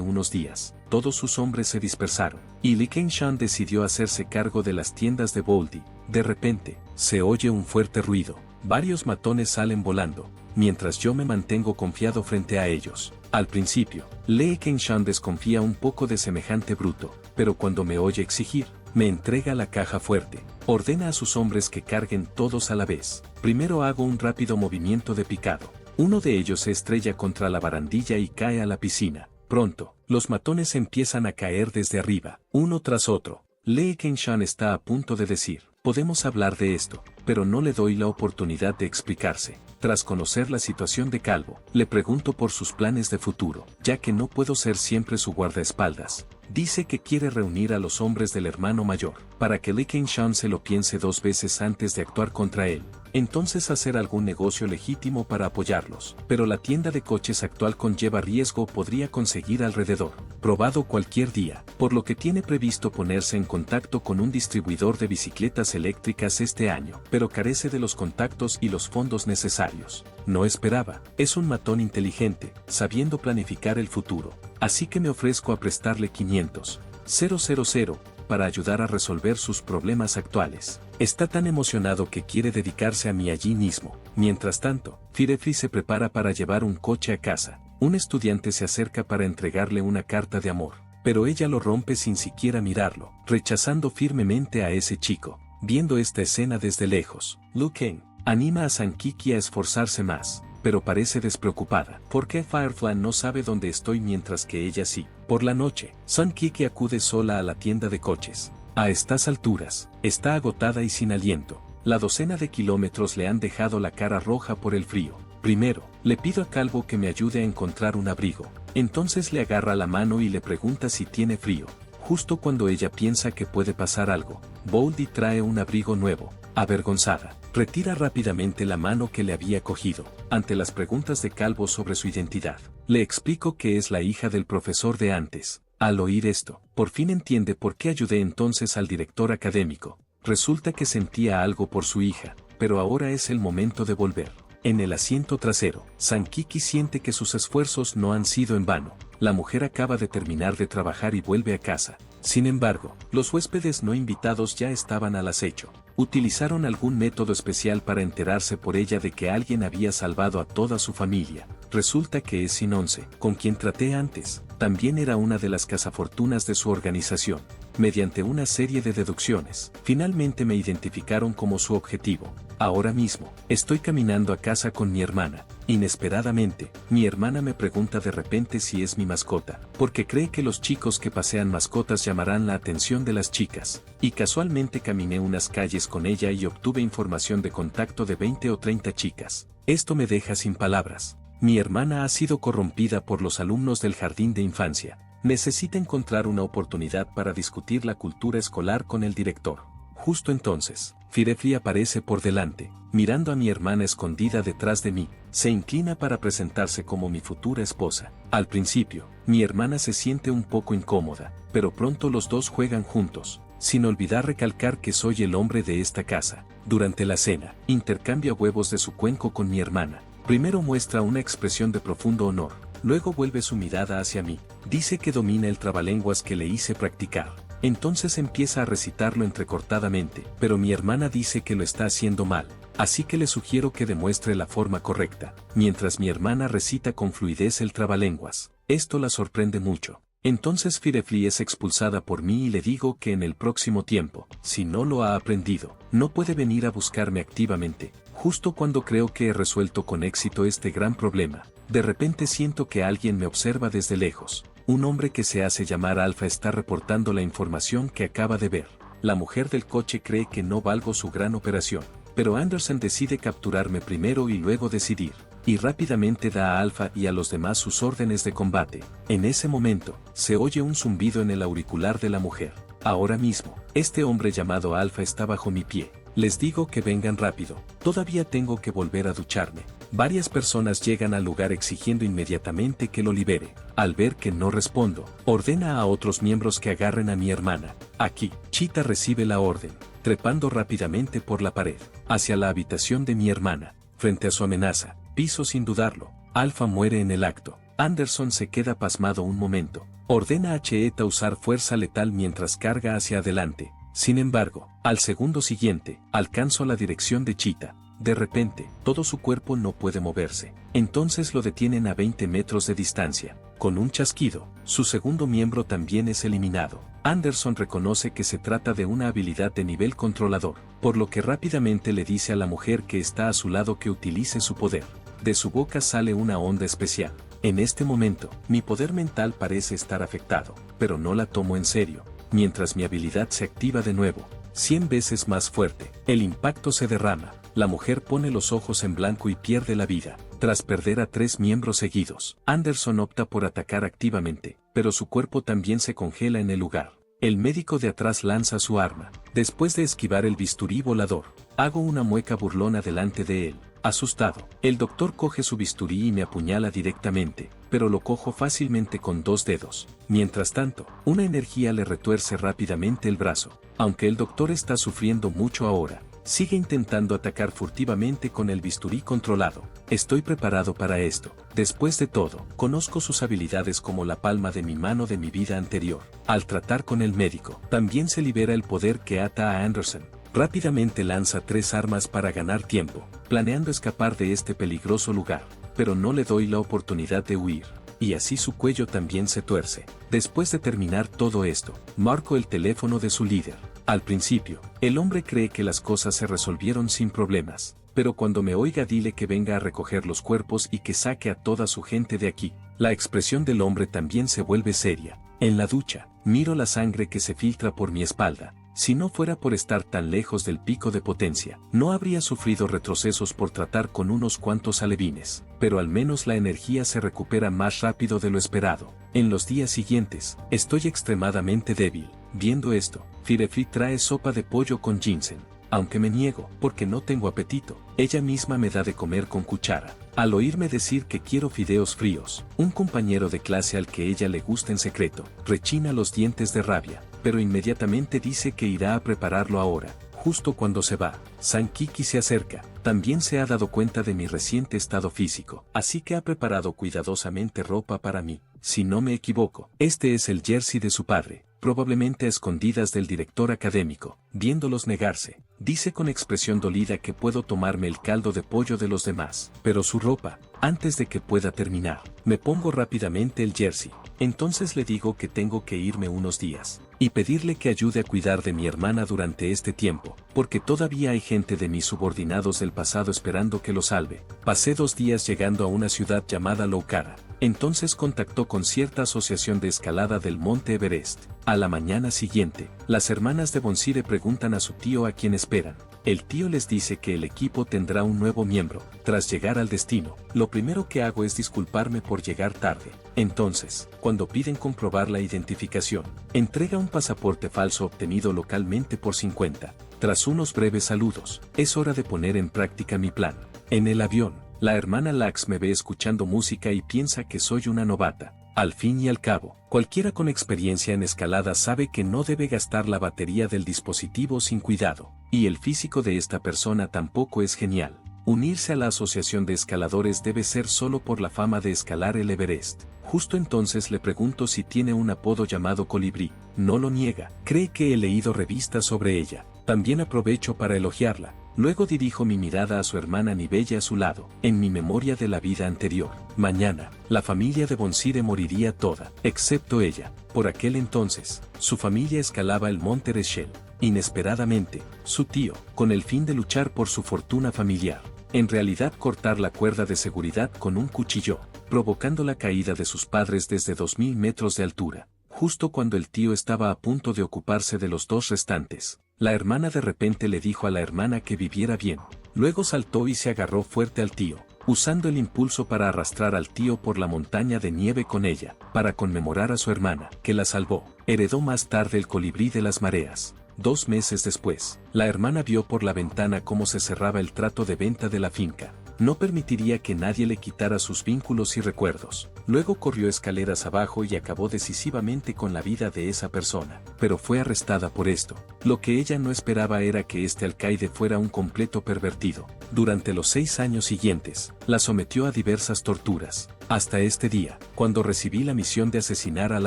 unos días. Todos sus hombres se dispersaron, y Lee Kung-san decidió hacerse cargo de las tiendas de Boldy. De repente, se oye un fuerte ruido. Varios matones salen volando, mientras yo me mantengo confiado frente a ellos. Al principio, Lee Kung-san desconfía un poco de semejante bruto, pero cuando me oye exigir, me entrega la caja fuerte. Ordena a sus hombres que carguen todos a la vez. Primero hago un rápido movimiento de picado. Uno de ellos se estrella contra la barandilla y cae a la piscina. Pronto, los matones empiezan a caer desde arriba, uno tras otro. Lee Kung-san está a punto de decir, podemos hablar de esto, pero no le doy la oportunidad de explicarse. Tras conocer la situación de Calvo, le pregunto por sus planes de futuro, ya que no puedo ser siempre su guardaespaldas. Dice que quiere reunir a los hombres del hermano mayor, para que Lee Kung-san se lo piense 2 veces antes de actuar contra él. Entonces hacer algún negocio legítimo para apoyarlos. Pero la tienda de coches actual conlleva riesgo, podría conseguir alrededor probado cualquier día, por lo que tiene previsto ponerse en contacto con un distribuidor de bicicletas eléctricas este año, pero carece de los contactos y los fondos necesarios. No esperaba, es un matón inteligente, sabiendo planificar el futuro, así que me ofrezco a prestarle 500,000 para ayudar a resolver sus problemas actuales. Está tan emocionado que quiere dedicarse a mí allí mismo. Mientras tanto, Firefly se prepara para llevar un coche a casa. Un estudiante se acerca para entregarle una carta de amor, pero ella lo rompe sin siquiera mirarlo, rechazando firmemente a ese chico. Viendo esta escena desde lejos, Liu Kang anima a Sankiki a esforzarse más, pero parece despreocupada. ¿Por qué Firefly no sabe dónde estoy mientras que ella sí? Por la noche, Sankiki acude sola a la tienda de coches. A estas alturas, está agotada y sin aliento. La docena de kilómetros le han dejado la cara roja por el frío. Primero, le pido a Calvo que me ayude a encontrar un abrigo. Entonces le agarra la mano y le pregunta si tiene frío. Justo cuando ella piensa que puede pasar algo, Boldy trae un abrigo nuevo. Avergonzada, retira rápidamente la mano que le había cogido. Ante las preguntas de Calvo sobre su identidad, le explico que es la hija del profesor de antes. Al oír esto, por fin entiende por qué ayudé entonces al director académico. Resulta que sentía algo por su hija, pero ahora es el momento de volver. En el asiento trasero, Sankiki siente que sus esfuerzos no han sido en vano. La mujer acaba de terminar de trabajar y vuelve a casa. Sin embargo, los huéspedes no invitados ya estaban al acecho. Utilizaron algún método especial para enterarse por ella de que alguien había salvado a toda su familia. Resulta que es Sinonce, con quien traté antes, también era una de las cazafortunas de su organización. Mediante una serie de deducciones, finalmente me identificaron como su objetivo. Ahora mismo, estoy caminando a casa con mi hermana. Inesperadamente, mi hermana me pregunta de repente si es mi mascota, porque cree que los chicos que pasean mascotas llamarán la atención de las chicas. Y casualmente caminé unas calles con ella y obtuve información de contacto de 20 o 30 chicas. Esto me deja sin palabras. Mi hermana ha sido corrompida por los alumnos del jardín de infancia. Necesita encontrar una oportunidad para discutir la cultura escolar con el director. Justo entonces, Firefly aparece por delante, mirando a mi hermana escondida detrás de mí. Se inclina para presentarse como mi futura esposa. Al principio, mi hermana se siente un poco incómoda, pero pronto los dos juegan juntos, sin olvidar recalcar que soy el hombre de esta casa. Durante la cena, intercambia huevos de su cuenco con mi hermana. Primero muestra una expresión de profundo honor, luego vuelve su mirada hacia mí. Dice que domina el trabalenguas que le hice practicar. Entonces empieza a recitarlo entrecortadamente, pero mi hermana dice que lo está haciendo mal, así que le sugiero que demuestre la forma correcta. Mientras mi hermana recita con fluidez el trabalenguas, esto la sorprende mucho. Entonces Firefly es expulsada por mí y le digo que en el próximo tiempo, si no lo ha aprendido, no puede venir a buscarme activamente. Justo cuando creo que he resuelto con éxito este gran problema, de repente siento que alguien me observa desde lejos. Un hombre que se hace llamar Alpha está reportando la información que acaba de ver. La mujer del coche cree que no valgo su gran operación, pero Anderson decide capturarme primero y luego decidir, y rápidamente da a Alpha y a los demás sus órdenes de combate. En ese momento, se oye un zumbido en el auricular de la mujer. Ahora mismo, este hombre llamado Alpha está bajo mi pie. Les digo que vengan rápido, todavía tengo que volver a ducharme. Varias personas llegan al lugar exigiendo inmediatamente que lo libere. Al ver que no respondo, ordena a otros miembros que agarren a mi hermana. Aquí, Cheetah recibe la orden, trepando rápidamente por la pared, hacia la habitación de mi hermana. Frente a su amenaza, piso sin dudarlo. Alpha muere en el acto. Anderson se queda pasmado un momento. Ordena a Cheetah usar fuerza letal mientras carga hacia adelante. Sin embargo, al segundo siguiente, alcanzo la dirección de Cheetah. De repente, todo su cuerpo no puede moverse. Entonces lo detienen a 20 metros de distancia. Con un chasquido, su segundo miembro también es eliminado. Anderson reconoce que se trata de una habilidad de nivel controlador, por lo que rápidamente le dice a la mujer que está a su lado que utilice su poder. De su boca sale una onda especial. En este momento, mi poder mental parece estar afectado, pero no la tomo en serio. Mientras mi habilidad se activa de nuevo, 100 veces más fuerte, el impacto se derrama. La mujer pone los ojos en blanco y pierde la vida. Tras perder a 3 miembros seguidos, Anderson opta por atacar activamente, pero su cuerpo también se congela en el lugar. El médico de atrás lanza su arma. Después de esquivar el bisturí volador, hago una mueca burlona delante de él. Asustado, el doctor coge su bisturí y me apuñala directamente. pero lo cojo fácilmente con 2 dedos. Mientras tanto, una energía le retuerce rápidamente el brazo. Aunque el doctor está sufriendo mucho ahora, sigue intentando atacar furtivamente con el bisturí controlado. Estoy preparado para esto. Después de todo, conozco sus habilidades como la palma de mi mano de mi vida anterior. Al tratar con el médico, también se libera el poder que ata a Anderson. Rápidamente lanza 3 armas para ganar tiempo, planeando escapar de este peligroso lugar, pero no le doy la oportunidad de huir. Y así su cuello también se tuerce. Después de terminar todo esto, marco el teléfono de su líder. Al principio, el hombre cree que las cosas se resolvieron sin problemas, pero cuando me oiga dile que venga a recoger los cuerpos y que saque a toda su gente de aquí. La expresión del hombre también se vuelve seria. En la ducha, miro la sangre que se filtra por mi espalda. Si no fuera por estar tan lejos del pico de potencia, no habría sufrido retrocesos por tratar con unos cuantos alevines, pero al menos la energía se recupera más rápido de lo esperado. En los días siguientes, estoy extremadamente débil. Viendo esto, Firefly trae sopa de pollo con ginseng. Aunque me niego, porque no tengo apetito, ella misma me da de comer con cuchara. Al oírme decir que quiero fideos fríos, un compañero de clase al que ella le gusta en secreto, rechina los dientes de rabia, pero inmediatamente dice que irá a prepararlo ahora. Justo cuando se va, Sankiki se acerca. También se ha dado cuenta de mi reciente estado físico, así que ha preparado cuidadosamente ropa para mí. Si no me equivoco, este es el jersey de su padre, probablemente a escondidas del director académico. Viéndolos negarse, dice con expresión dolida que puedo tomarme el caldo de pollo de los demás, pero su ropa, antes de que pueda terminar, me pongo rápidamente el jersey. Entonces le digo que tengo que irme unos días, y pedirle que ayude a cuidar de mi hermana durante este tiempo, porque todavía hay gente de mis subordinados del pasado esperando que lo salve. Pasé 2 días llegando a una ciudad llamada Loucara. Entonces contactó con cierta asociación de escalada del monte Everest. A la mañana siguiente, las hermanas de Bonsire preguntan a su tío a quién esperan. El tío les dice que el equipo tendrá un nuevo miembro. Tras llegar al destino, lo primero que hago es disculparme por llegar tarde. Entonces, cuando piden comprobar la identificación, entrega un pasaporte falso obtenido localmente por 50. Tras unos breves saludos, es hora de poner en práctica mi plan. En el avión, la hermana Lax me ve escuchando música y piensa que soy una novata. Al fin y al cabo, cualquiera con experiencia en escalada sabe que no debe gastar la batería del dispositivo sin cuidado, y el físico de esta persona tampoco es genial. Unirse a la asociación de escaladores debe ser solo por la fama de escalar el Everest. Justo entonces le pregunto si tiene un apodo llamado Colibrí. No lo niega, cree que he leído revistas sobre ella. También aprovecho para elogiarla. Luego dirijo mi mirada a su hermana Nibelle a su lado. En mi memoria de la vida anterior, mañana, la familia de Bonsire moriría toda, excepto ella. Por aquel entonces, su familia escalaba el monte Reshel. Inesperadamente, su tío, con el fin de luchar por su fortuna familiar, en realidad cortar la cuerda de seguridad con un cuchillo, provocando la caída de sus padres desde 2000 metros de altura. Justo cuando el tío estaba a punto de ocuparse de los 2 restantes, la hermana de repente le dijo a la hermana que viviera bien. Luego saltó y se agarró fuerte al tío, usando el impulso para arrastrar al tío por la montaña de nieve con ella, para conmemorar a su hermana, que la salvó. Heredó más tarde el colibrí de las mareas. 2 meses después, la hermana vio por la ventana cómo se cerraba el trato de venta de la finca. No permitiría que nadie le quitara sus vínculos y recuerdos. Luego corrió escaleras abajo y acabó decisivamente con la vida de esa persona, pero fue arrestada por esto. Lo que ella no esperaba era que este alcaide fuera un completo pervertido. Durante los 6 años siguientes, la sometió a diversas torturas, hasta este día, cuando recibí la misión de asesinar al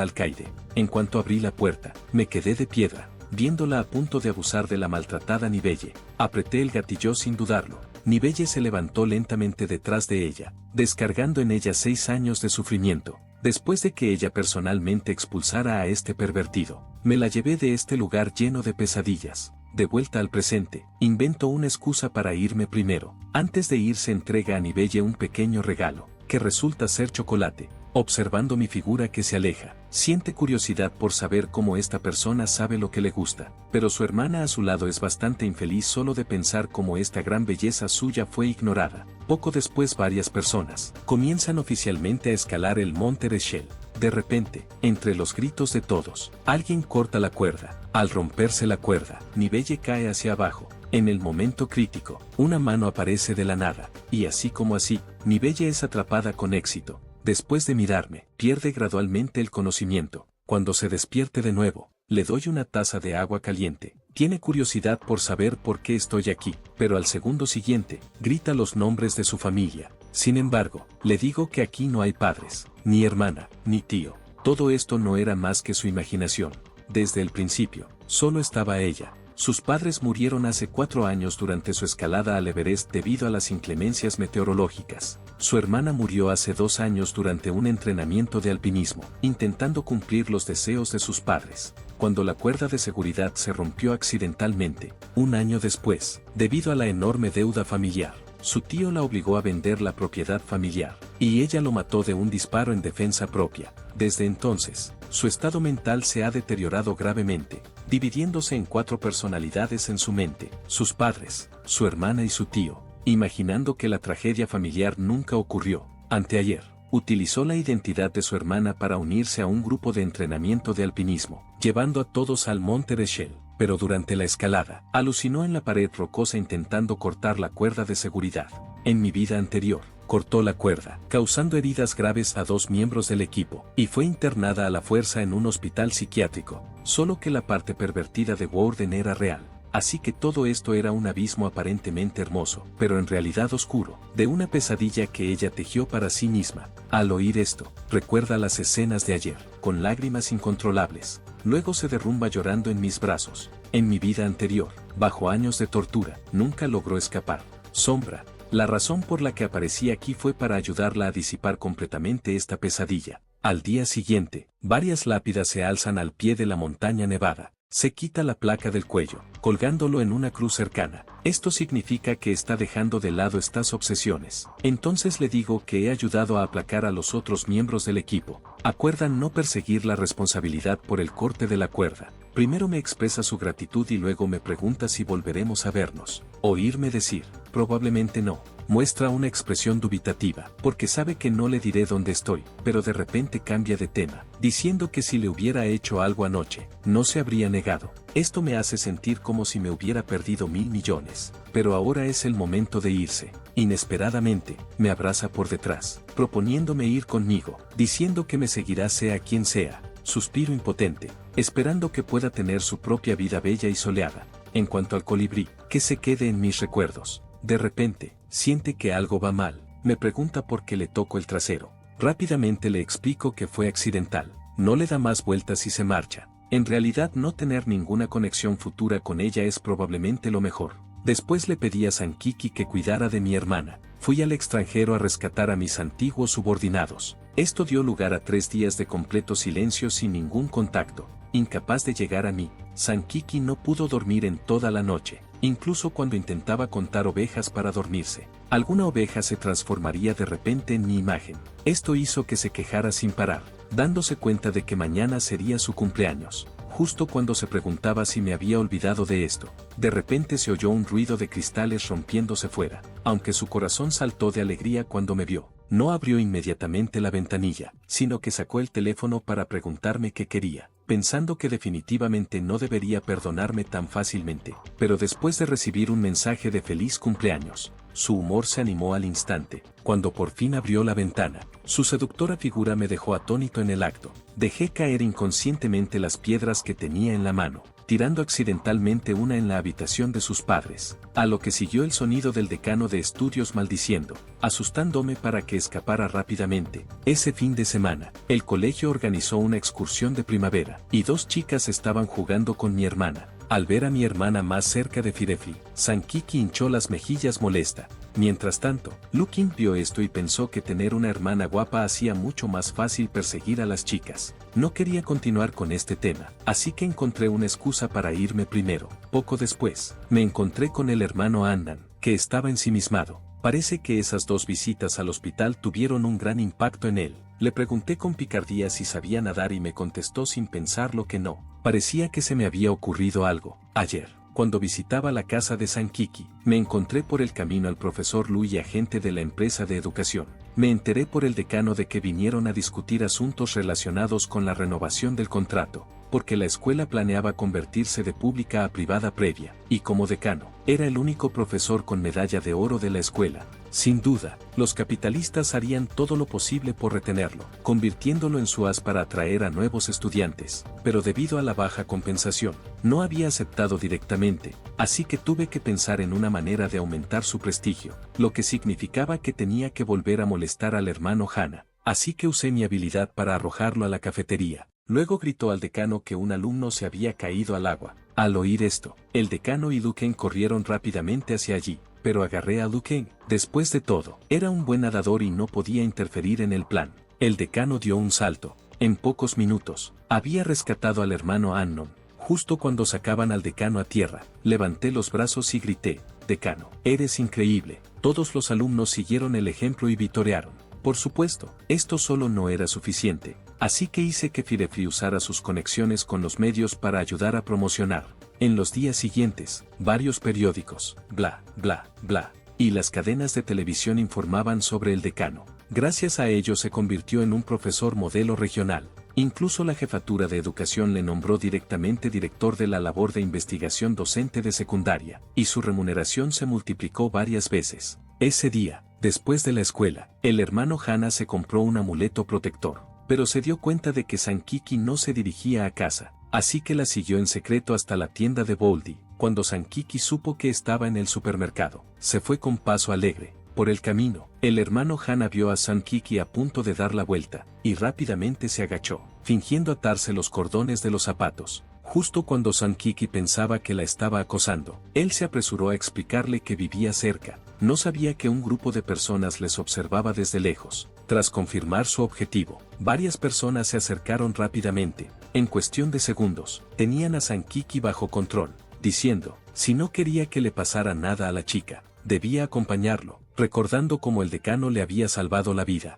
alcaide. En cuanto abrí la puerta, me quedé de piedra, viéndola a punto de abusar de la maltratada Nibelle. Apreté el gatillo sin dudarlo. Nibelle se levantó lentamente detrás de ella, descargando en ella 6 años de sufrimiento. Después de que ella personalmente expulsara a este pervertido, me la llevé de este lugar lleno de pesadillas. De vuelta al presente, invento una excusa para irme primero. Antes de irse entrega a Nibelle un pequeño regalo, que resulta ser chocolate. Observando mi figura que se aleja, siente curiosidad por saber cómo esta persona sabe lo que le gusta, pero su hermana a su lado es bastante infeliz solo de pensar cómo esta gran belleza suya fue ignorada. Poco después varias personas comienzan oficialmente a escalar el monte Reshel. De repente, entre los gritos de todos, alguien corta la cuerda. Al romperse la cuerda, Nibelle cae hacia abajo. En el momento crítico, una mano aparece de la nada, y así como así, Nibelle es atrapada con éxito. Después de mirarme, pierde gradualmente el conocimiento. Cuando se despierte de nuevo, le doy una taza de agua caliente. Tiene curiosidad por saber por qué estoy aquí, pero al segundo siguiente, grita los nombres de su familia. Sin embargo, le digo que aquí no hay padres, ni hermana, ni tío. Todo esto no era más que su imaginación. Desde el principio, solo estaba ella. Sus padres murieron hace 4 años durante su escalada al Everest debido a las inclemencias meteorológicas. Su hermana murió hace 2 años durante un entrenamiento de alpinismo, intentando cumplir los deseos de sus padres, cuando la cuerda de seguridad se rompió accidentalmente. 1 año después, debido a la enorme deuda familiar, su tío la obligó a vender la propiedad familiar, y ella lo mató de un disparo en defensa propia. Desde entonces, su estado mental se ha deteriorado gravemente, dividiéndose en 4 personalidades en su mente: sus padres, su hermana y su tío. Imaginando que la tragedia familiar nunca ocurrió, anteayer, utilizó la identidad de su hermana para unirse a un grupo de entrenamiento de alpinismo, llevando a todos al monte de Shell. Pero durante la escalada, alucinó en la pared rocosa intentando cortar la cuerda de seguridad. En mi vida anterior, cortó la cuerda, causando heridas graves a 2 miembros del equipo, y fue internada a la fuerza en un hospital psiquiátrico. Solo que la parte pervertida de Warden era real. Así que todo esto era un abismo aparentemente hermoso, pero en realidad oscuro, de una pesadilla que ella tejió para sí misma. Al oír esto, recuerda las escenas de ayer, con lágrimas incontrolables. Luego se derrumba llorando en mis brazos. En mi vida anterior, bajo años de tortura, nunca logró escapar. Sombra. La razón por la que aparecí aquí fue para ayudarla a disipar completamente esta pesadilla. Al día siguiente, varias lápidas se alzan al pie de la montaña nevada. Se quita la placa del cuello, colgándolo en una cruz cercana. Esto significa que está dejando de lado estas obsesiones. Entonces le digo que he ayudado a aplacar a los otros miembros del equipo. Acuerdan no perseguir la responsabilidad por el corte de la cuerda. Primero me expresa su gratitud y luego me pregunta si volveremos a vernos. Oírme decir, probablemente no. Muestra una expresión dubitativa, porque sabe que no le diré dónde estoy, pero de repente cambia de tema, diciendo que si le hubiera hecho algo anoche, no se habría negado. Esto me hace sentir como si me hubiera perdido 1000 millones, pero ahora es el momento de irse. Inesperadamente, me abraza por detrás, proponiéndome ir conmigo, diciendo que me seguirá sea quien sea. Suspiro impotente, esperando que pueda tener su propia vida bella y soleada. En cuanto al colibrí, que se quede en mis recuerdos. De repente, siente que algo va mal, me pregunta por qué le toco el trasero. Rápidamente le explico que fue accidental, no le da más vueltas y se marcha. En realidad no tener ninguna conexión futura con ella es probablemente lo mejor. Después le pedí a Sankiki que cuidara de mi hermana. Fui al extranjero a rescatar a mis antiguos subordinados. Esto dio lugar a 3 días de completo silencio sin ningún contacto. Incapaz de llegar a mí, Sankiki no pudo dormir en toda la noche. Incluso cuando intentaba contar ovejas para dormirse, alguna oveja se transformaría de repente en mi imagen. Esto hizo que se quejara sin parar, dándose cuenta de que mañana sería su cumpleaños. Justo cuando se preguntaba si me había olvidado de esto, de repente se oyó un ruido de cristales rompiéndose fuera. Aunque su corazón saltó de alegría cuando me vio, no abrió inmediatamente la ventanilla, sino que sacó el teléfono para preguntarme qué quería, pensando que definitivamente no debería perdonarme tan fácilmente. Pero después de recibir un mensaje de feliz cumpleaños, su humor se animó al instante. Cuando por fin abrió la ventana, su seductora figura me dejó atónito en el acto. Dejé caer inconscientemente las piedras que tenía en la mano, tirando accidentalmente una en la habitación de sus padres, a lo que siguió el sonido del decano de estudios maldiciendo, asustándome para que escapara rápidamente. Ese fin de semana, el colegio organizó una excursión de primavera, y 2 chicas estaban jugando con mi hermana. Al ver a mi hermana más cerca de Firefly, Sankiki hinchó las mejillas molesta. Mientras tanto, Lukin vio esto y pensó que tener una hermana guapa hacía mucho más fácil perseguir a las chicas. No quería continuar con este tema, así que encontré una excusa para irme primero. Poco después, me encontré con el hermano Andan, que estaba ensimismado. Parece que esas 2 visitas al hospital tuvieron un gran impacto en él. Le pregunté con picardía si sabía nadar y me contestó sin pensarlo que no. Parecía que se me había ocurrido algo. Ayer, cuando visitaba la casa de Sankiki, me encontré por el camino al profesor Lu y agente de la empresa de educación. Me enteré por el decano de que vinieron a discutir asuntos relacionados con la renovación del contrato. porque la escuela planeaba convertirse de pública a privada previa, y como decano, era el único profesor con medalla de oro de la escuela. Sin duda, los capitalistas harían todo lo posible por retenerlo, convirtiéndolo en su as para atraer a nuevos estudiantes, pero debido a la baja compensación, no había aceptado directamente, así que tuve que pensar en una manera de aumentar su prestigio, lo que significaba que tenía que volver a molestar al hermano Hana, así que usé mi habilidad para arrojarlo a la cafetería. Luego gritó al decano que un alumno se había caído al agua. Al oír esto, el decano y Duquesne corrieron rápidamente hacia allí, pero agarré a Duquesne. Después de todo, era un buen nadador y no podía interferir en el plan. El decano dio un salto. En pocos minutos, había rescatado al hermano Annon. Justo cuando sacaban al decano a tierra, levanté los brazos y grité, «Decano, eres increíble». Todos los alumnos siguieron el ejemplo y vitorearon. Por supuesto, esto solo no era suficiente. Así que hice que Firefly usara sus conexiones con los medios para ayudar a promocionar. En los días siguientes, varios periódicos, bla, bla, bla, y las cadenas de televisión informaban sobre el decano. Gracias a ello se convirtió en un profesor modelo regional. Incluso la jefatura de educación le nombró directamente director de la labor de investigación docente de secundaria, y su remuneración se multiplicó varias veces. Ese día, después de la escuela, el hermano Hana se compró un amuleto protector. Pero se dio cuenta de que Sankiki no se dirigía a casa, así que la siguió en secreto hasta la tienda de Boldy. Cuando Sankiki supo que estaba en el supermercado, se fue con paso alegre. Por el camino, el hermano Hana vio a Sankiki a punto de dar la vuelta, y rápidamente se agachó, fingiendo atarse los cordones de los zapatos. Justo cuando Sankiki pensaba que la estaba acosando, él se apresuró a explicarle que vivía cerca. No sabía que un grupo de personas les observaba desde lejos. Tras confirmar su objetivo, varias personas se acercaron rápidamente. En cuestión de segundos, tenían a Sankiki bajo control, diciendo, si no quería que le pasara nada a la chica, debía acompañarlo, recordando cómo el decano le había salvado la vida.